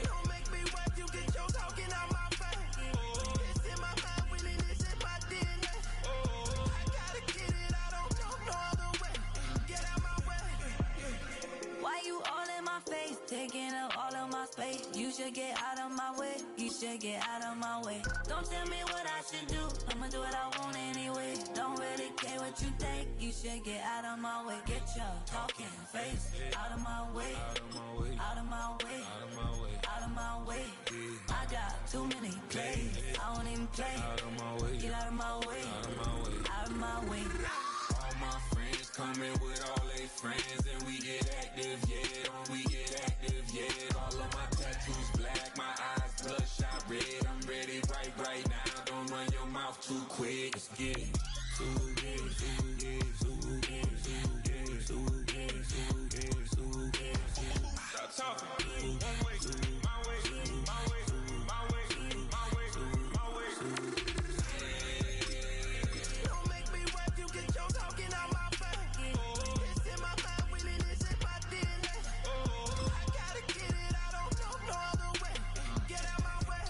Don't make me wipe you, get your talking out my face. It's in my mind, winning this in my DNA. I gotta get it, I don't know no other way. Get out my way. Why you all of my space. You should get out of my way. You should get out of my way. Don't tell me what I should do. I'ma do what I want anyway. Don't really care what you think. You should get out of my way. Get your talking face out of my way. Out of my way. Out of my way. Out of my way. Out of my way. I got too many plays. I don't even play. Out of my way. Get out of my way. Out of my way. Out of my way. All my friends coming with all they friends, and we get active, yeah. We get active, yeah. All of my tattoos black, my eyes bloodshot red. I'm ready right now. Don't run your mouth too quick. Let's get it. Stop talking. One way, my way, my way, my way, my way, my way. Don't make me rap, you get your talking out my face. It's in my mind, winning this in my DNA. I gotta get it, I don't know no other way. Get out my way.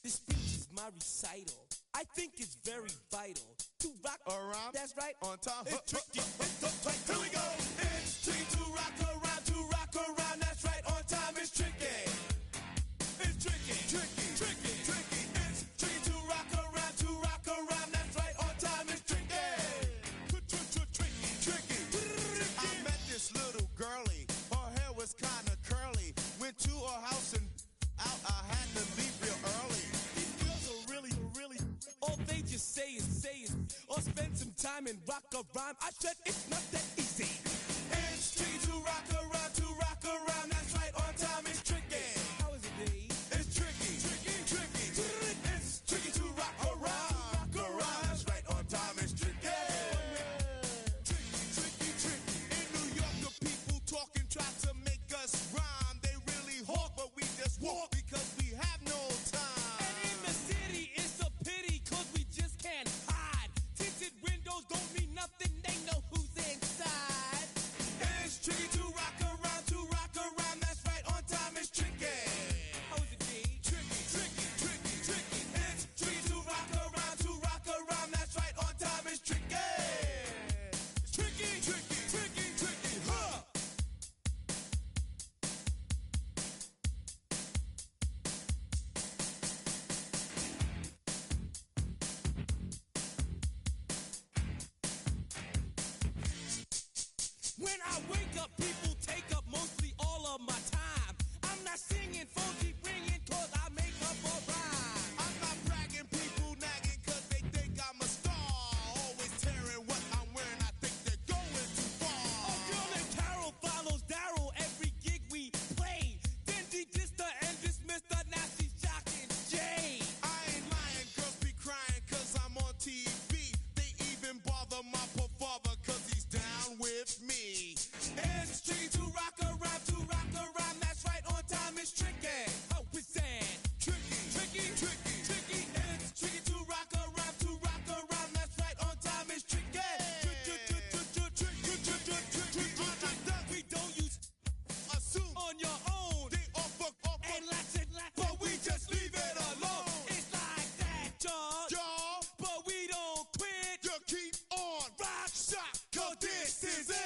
This speech is my recital. I think it's very vital to rock around. That's right, on time. It's tricky. Here we go. It's tricky to rock around, to rock around. That's right, on time. It's tricky. It's tricky, tricky, tricky, tricky. It's tricky to rock around, to rock around. That's right, on time. It's tricky. Tricky, tricky. I met this little girlie. Her hair was kind of curly. Went to her house and out. I had to leave real early. These girls are really. All they just say is, or spend some time and rock a rhyme. I said it's not that easy. It's tricky to rock around, to rock around. That's right, on time. It's tricky. How is it, D? It's tricky, tricky, tricky. It's tricky to rock around, That's right, on time. It's tricky. Tricky, tricky. In New York, the people talking try to make us rhyme. They really hawk, but we just walk because we have no time. And in the city, it's a pity, cause we just can't hide. Tinted windows don't mean nothing, they know who's inside. It's tricky to rock around, that's right, on time. It's tricky. How is it, D? Tricky, tricky, tricky, tricky. It's tricky to rock around, that's right, on time. It's tricky. Tricky, tricky, tricky, tricky, huh? When I wake up, people take up mostly all of my time. I'm not singing, phone keep ringing, cause I make up a rhyme. I'm not bragging, people nagging, cause they think I'm a star. Always tearing what I'm wearing, I think they're going too far. A girl named Carol follows Daryl every gig we play. Then she dissed her and dismissed her, now she's shocking Jay. I ain't lying, girls be crying, cause I'm on TV. They even bother my poor father, cause he's down with me. It's tricky to rock around, that's right, on time. It's tricky. How is that? Tricky, tricky, tricky, tricky. It's tricky to rock around, that's right, on time. It's tricky. We don't use assume on your own. They offer and latch, but we just leave it alone. It's like that, y'all, but we don't quit. You keep on rock, shock, cause this is it.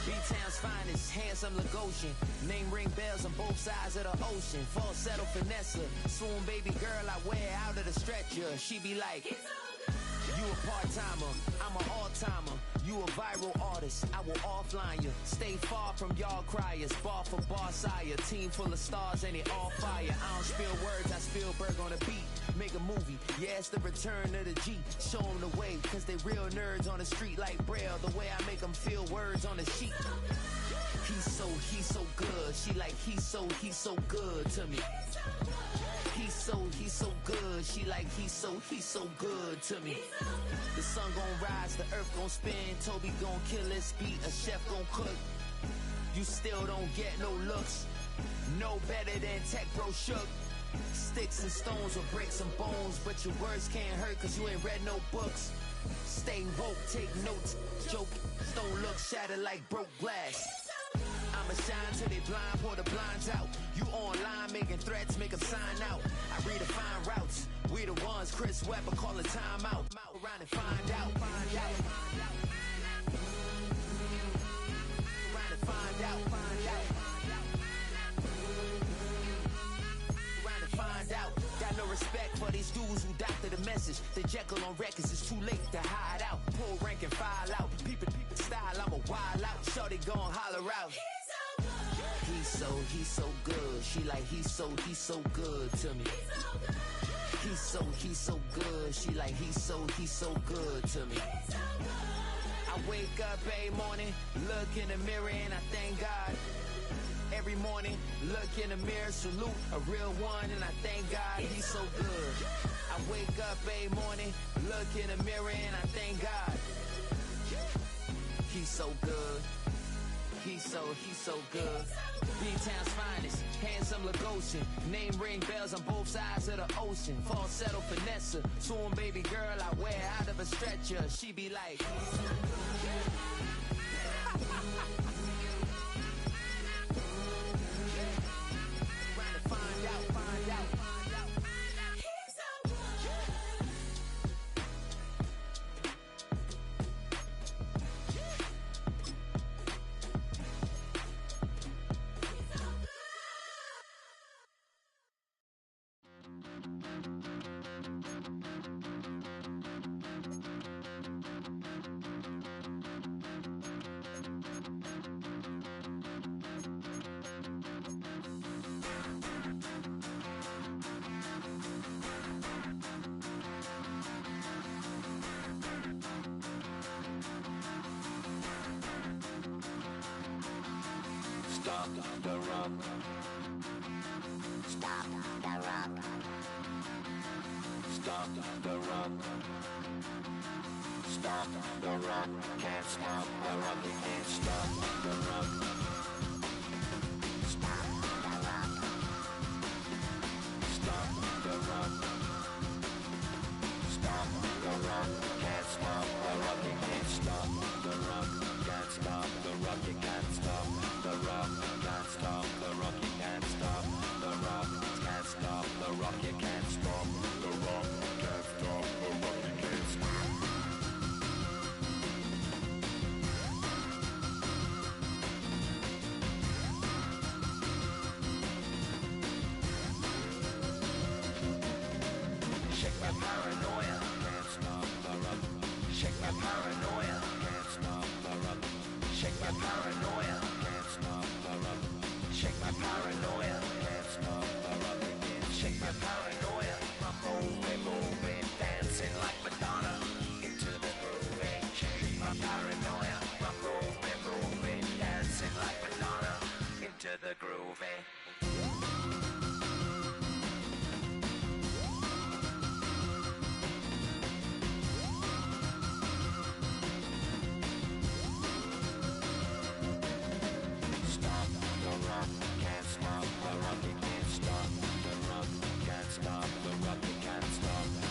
B-Town's finest, handsome Lagosian. Name ring bells on both sides of the ocean. Falsetto finesse, swoon baby girl I wear out of the stretcher. She be like, you a part-timer, I'm an all-timer. You a viral artist, I will offline you. Stay far from y'all criers, bar for bar sire. Team full of stars and it all fire. I don't spill words, I spill Berg on the beat. Make a movie, yeah, it's the return of the G. Show them the way, cause they real nerds on the street like Braille. The way I make them feel words on the sheet. He's so good. She like, he's so good to me. He's so good. She like, he's so good to me. The sun gon' rise, the earth gon' spin. Toby gon' kill this beat, a chef gon' cook. You still don't get no looks. No better than Tech Bro Shook. Sticks and stones will break some bones, but your words can't hurt cause you ain't read no books. Stay woke, take notes, joke. Don't look shattered like broke glass. I'ma shine till they blind, pour the blinds out. You online making threats, make them sign out. I redefine routes. We the ones Chris Webber call a timeout. Around and find out. Find out. Around and find out. Find out. Around and find out. Got no respect for these dudes who doctor the message. The Jekyll on records, it's too late to hide out. Pull rank and file out. Peep style, I'm a wild out. Shorty gon' holler out. He's so good. She like, he's so good to me. He's so good. She like, he's so good to me. I wake up every morning, look in the mirror and I thank God. Every morning, look in the mirror, salute a real one and I thank God. He's so good. I wake up every morning, look in the mirror and I thank God. He's so good. He's so good. B-Town's finest, handsome Lagosian. Name ring bells on both sides of the ocean. Falsetto finesse, soon baby girl I wear out of a stretcher. She be like, trying to find out. Stop the rock. Stop the rock. Stop the rock. Stop the rock. Can't stop the rock. You can't stop the rock. Stop the rock. Stop the rock. Stop the rock. Can't stop the rock. You can't stop the rock. Can't stop the rock. You can't stop the rock. Can't stop the rock. You can't stop the rock. Can't stop the rock. You can't stop the rock. Can't stop the rock. You can't stop. Shake my paranoia. Can't stop the rock. Shake my paranoia. Can't stop the rock. Shake my paranoia. Can't stop the rock. Shake my paranoia. Can't stop the rock. Shake my paranoia. I'm moving, dancing like Madonna into the groove. Shake my paranoia. I'm moving, dancing like Madonna into the groove. Can't stop the rock, you can't stop the rock, can't stop the rock, you can't stop.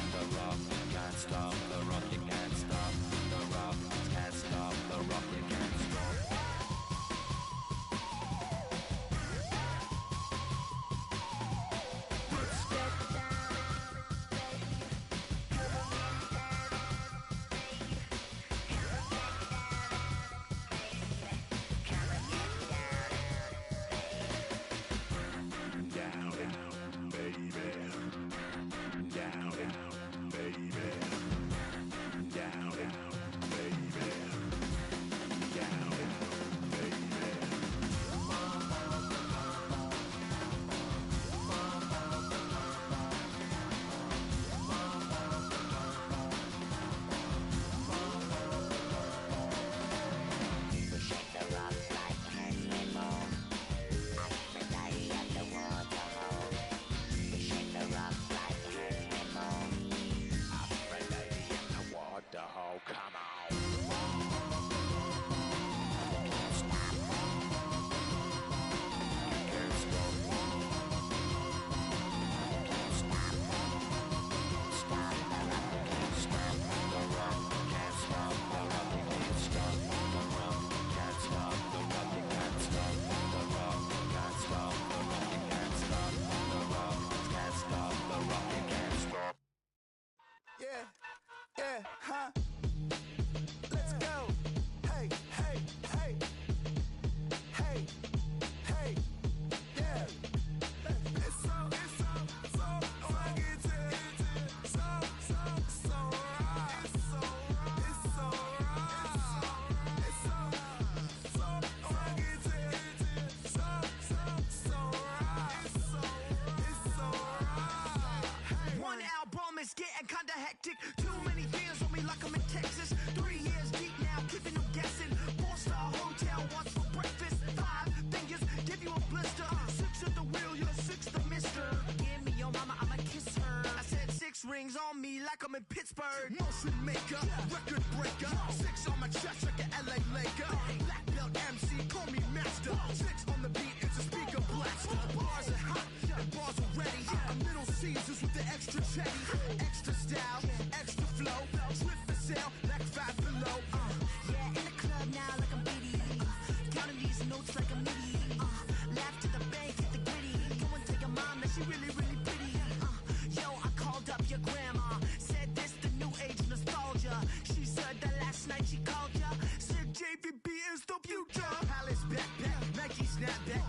like I'm in Pittsburgh. Motion maker, record breaker. 6 on my chest like an LA Laker. Black belt MC, call me master. 6 on the beat, it's a speaker blaster. Bars are hot, and bars are ready. A Middle Caesars with the extra chetty. Extra style, extra flow. Drip for sale, like 5 below. Yeah, in the club now like I'm Biddy. Counting these notes like a MIDI. Laugh to the bank, hit the gritty. Go and tell your mom that she really, really pretty. Yo, I called up your grandma. Said this the new age nostalgia. She said that last night she called ya. Said JVB is the future. Palace backpack, Nike snapback.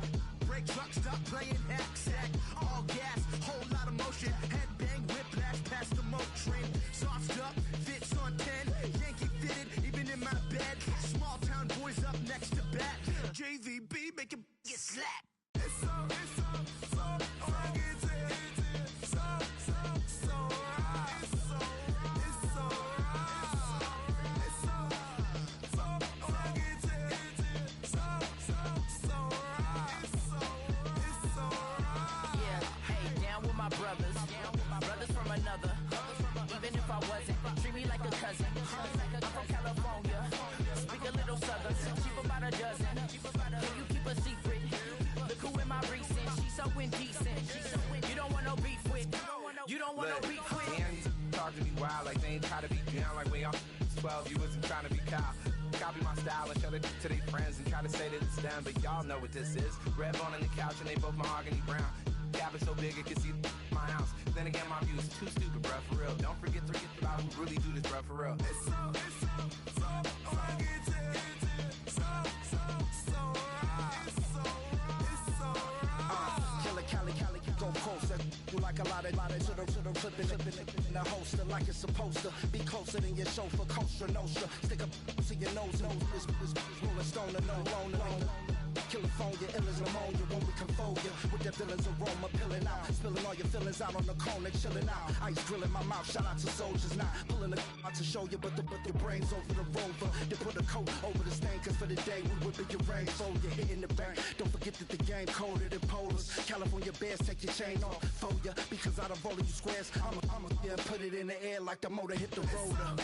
Break truck, stop playing hack sack. All gas, whole lot of motion. Headbang, whiplash, past the moat train. Sauced up, fits on 10. Yankee fitted, even in my bed. Small town boys up next to bat. JVB make it get slapped. It's so rugged, so right. It's so right. It's so rugged, so right. It's so right. Yeah, hey, down with my brothers. Brothers from another. Even if I wasn't, treat me like a cousin. I'm from California. Speak a little southern. Cheap about a dozen. Can you keep a secret? Look who in my recent. She's so indecent. You don't want no beef with. You don't want no beef with. Damn, you talk to me wild like they ain't try to be down like when y'all 12. You wasn't trying to be Kyle. Copy my style and show it to their friends and try to say that it's them, but y'all know what this is. Red bone on the couch and they both mahogany brown. Gap is so big it can see my house. Then again, my view is too stupid, bruh, for real. Don't forget about who really do this, bruh, for real. It's so rugged, so right. It's so right. Killer Cali, go closer. You like a lot of should've clipping in the holster like it's supposed to be closer than your chauffeur, Costa Nostra. Stick a to your nose, this rolling stone and no loner. California, ill as pneumonia when we confold you with the villain's aroma, pilling out, spilling all your feelings out on the cone, they chilling out. Ice grilling my mouth, shout out to soldiers, not pulling the out to show you, but your brains over the rover. They put a coat over the stain, cause for the day we whipping your rain, so you're hitting the bank. Don't forget that the game coded in polars. California bears, take your chain off for ya, because out of all of you squares, I'ma yeah, put it in the air like the motor hit the roller.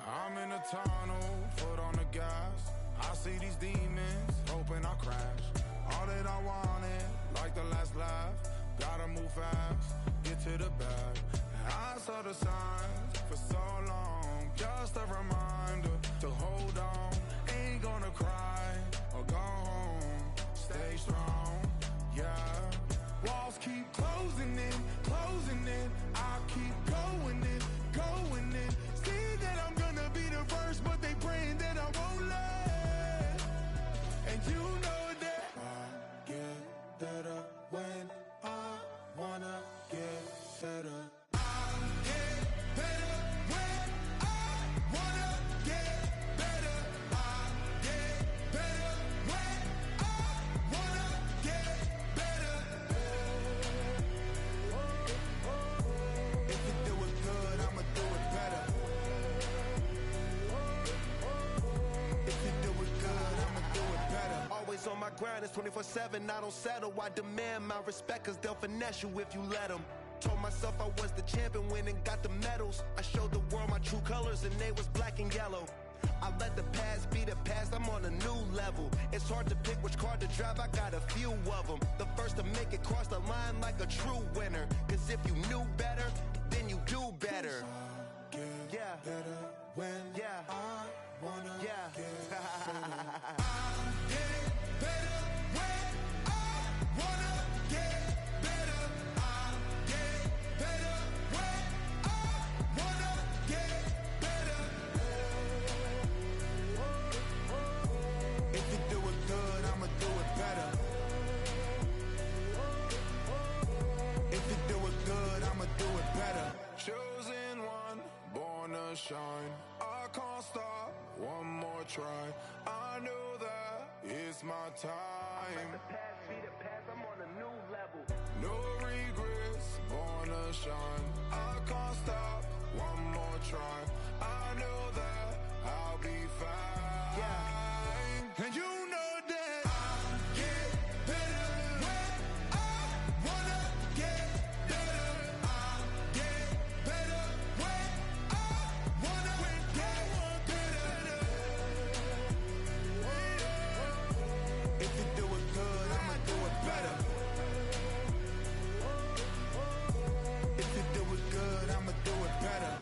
I'm in a tunnel, foot on the gas. I see these demons, hoping I crash. All that I wanted, like the last laugh. Gotta move fast, get to the bag. I saw the signs for so long, just a reminder to hold on. Ain't gonna cry or go home, stay strong, yeah. Walls keep closing in, I keep going in, see that I'm gonna be the first, but they praying that I won't let. And you know that I get better when I wanna get better. On my grind, it's 24/7, I don't settle. I demand my respect, cause they'll finesse you if you let them. Told myself I was the champion, went and got the medals. I showed the world my true colors, and they was black and yellow. I let the past be the past, I'm on a new level. It's hard to pick which car to drive, I got a few of them. The first to make it cross the line like a true winner. Cause if you knew better, then you do better. Yeah. Better when I wanna get better. Chosen one. one more try. I know that it's my time. No regrets, born to shine. I can't stop, one more try. I know that I'll be fine. Yeah. And you know that I get better when I wanna get better. I get better when I wanna get better. If you do it good, I'ma do it better. If you do it good, I'ma do it better.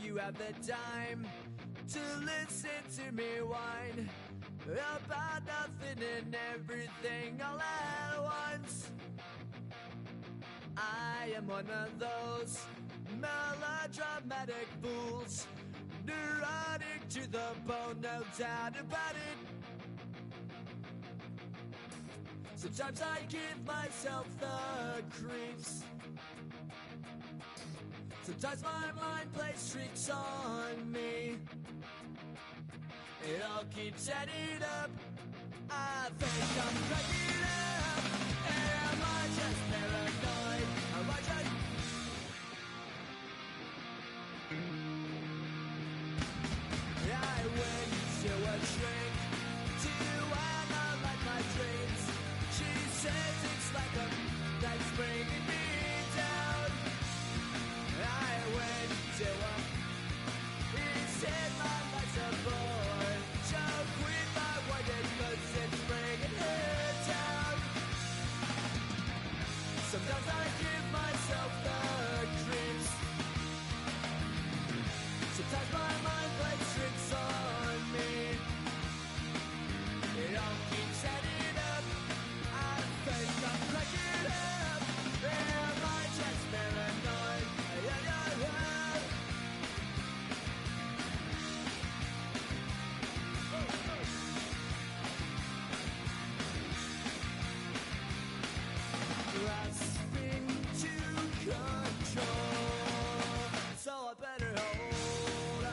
you have the time to listen to me whine about nothing and everything all at once. I am one of those melodramatic fools, neurotic to the bone, no doubt about it. Sometimes I give myself the creeps. Sometimes my mind plays tricks on me. It all keeps adding up. I think I'm cracking up. Am I just paranoid? Am I just... I went to a shrink to analyze my dreams. She says it's like a that's bringing me down. I went to a... He said my life's a bore. Joke with my wife cause it's bringing her down. Sometimes I give myself the creeps. Sometimes my mind plays tricks on me. It all keeps adding up. I think I'm cracking up. Am I just paranoid? Yeah, yeah, yeah. Grasping to control, so I better hold on.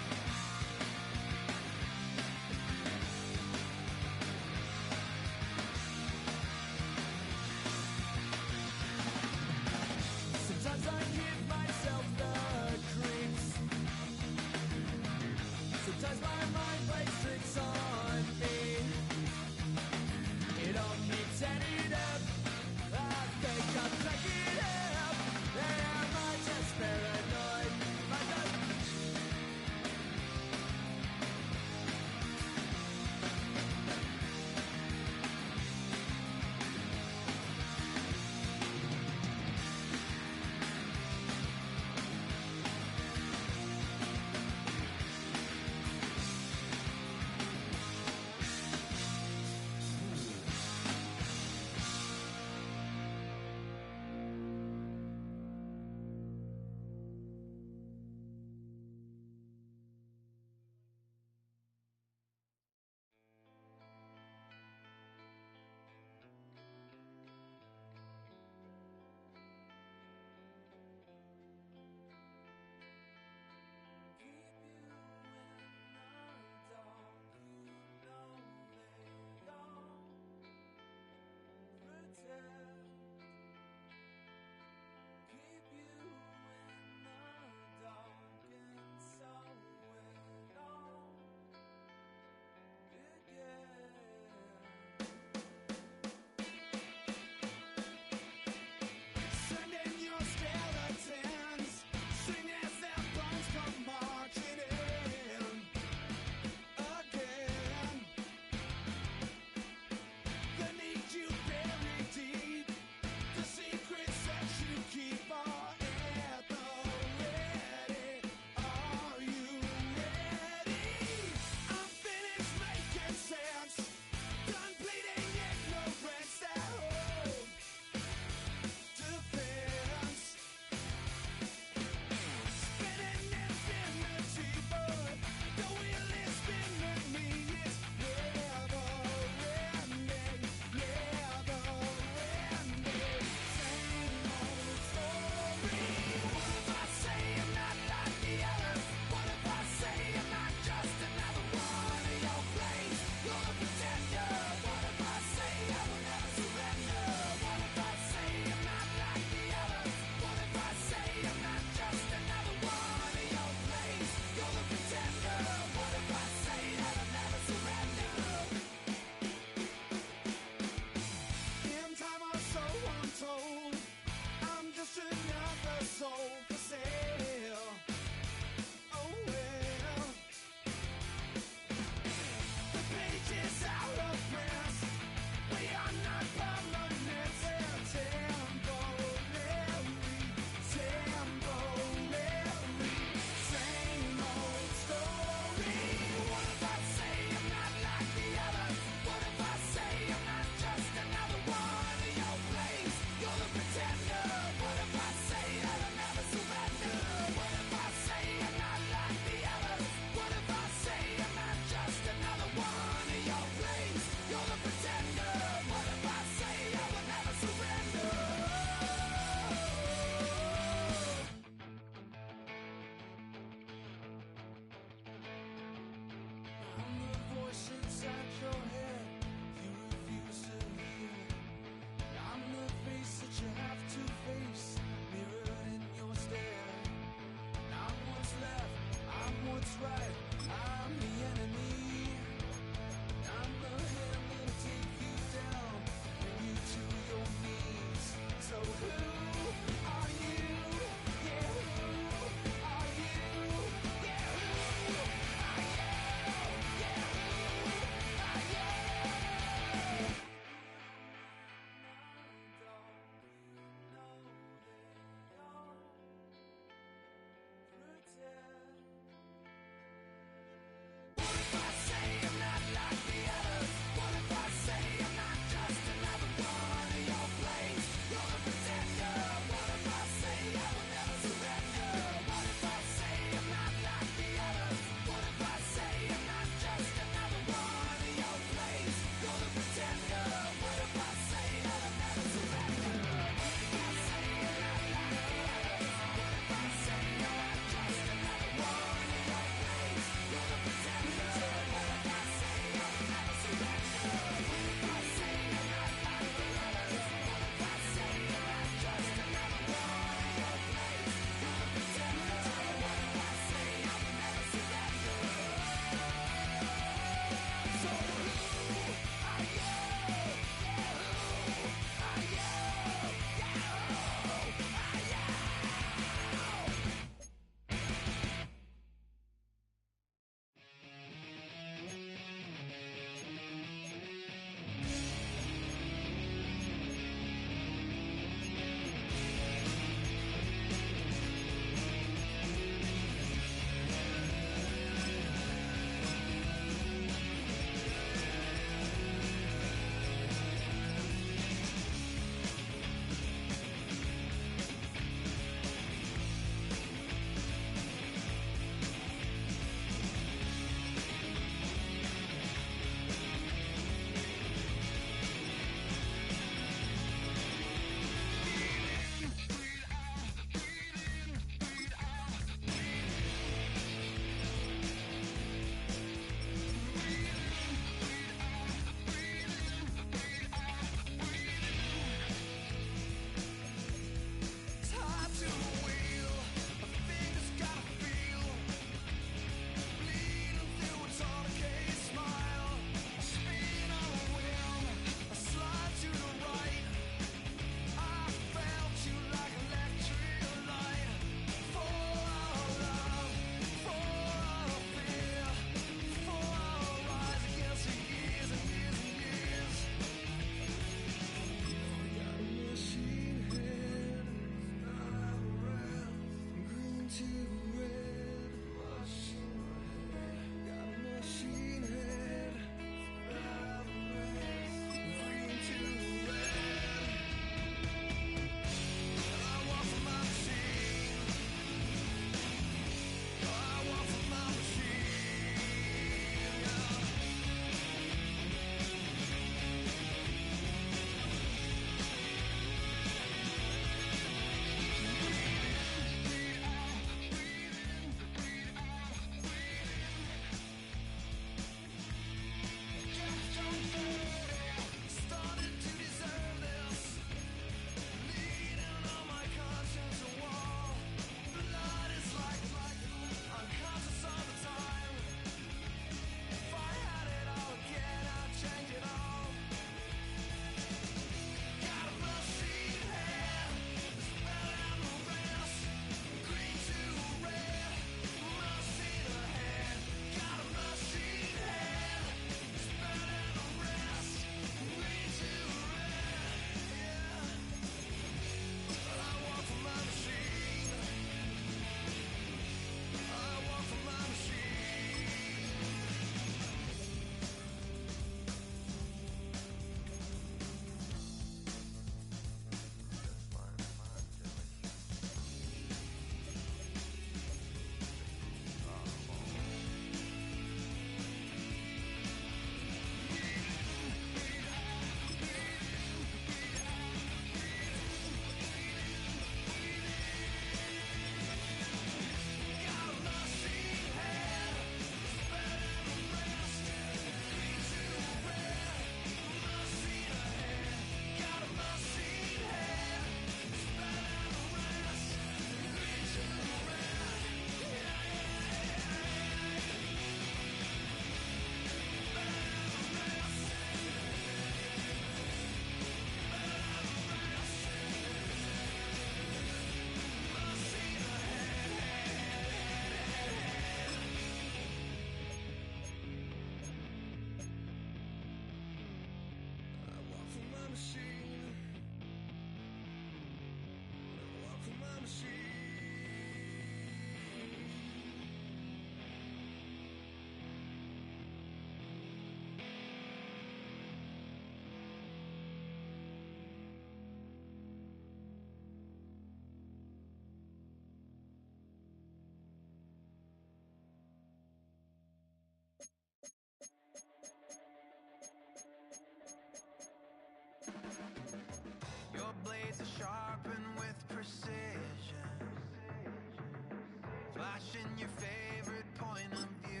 flashing your favorite point of view.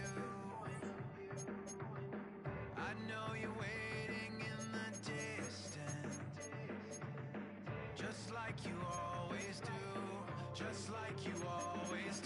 I know you're waiting in the distance, just like you always do, just like you always do.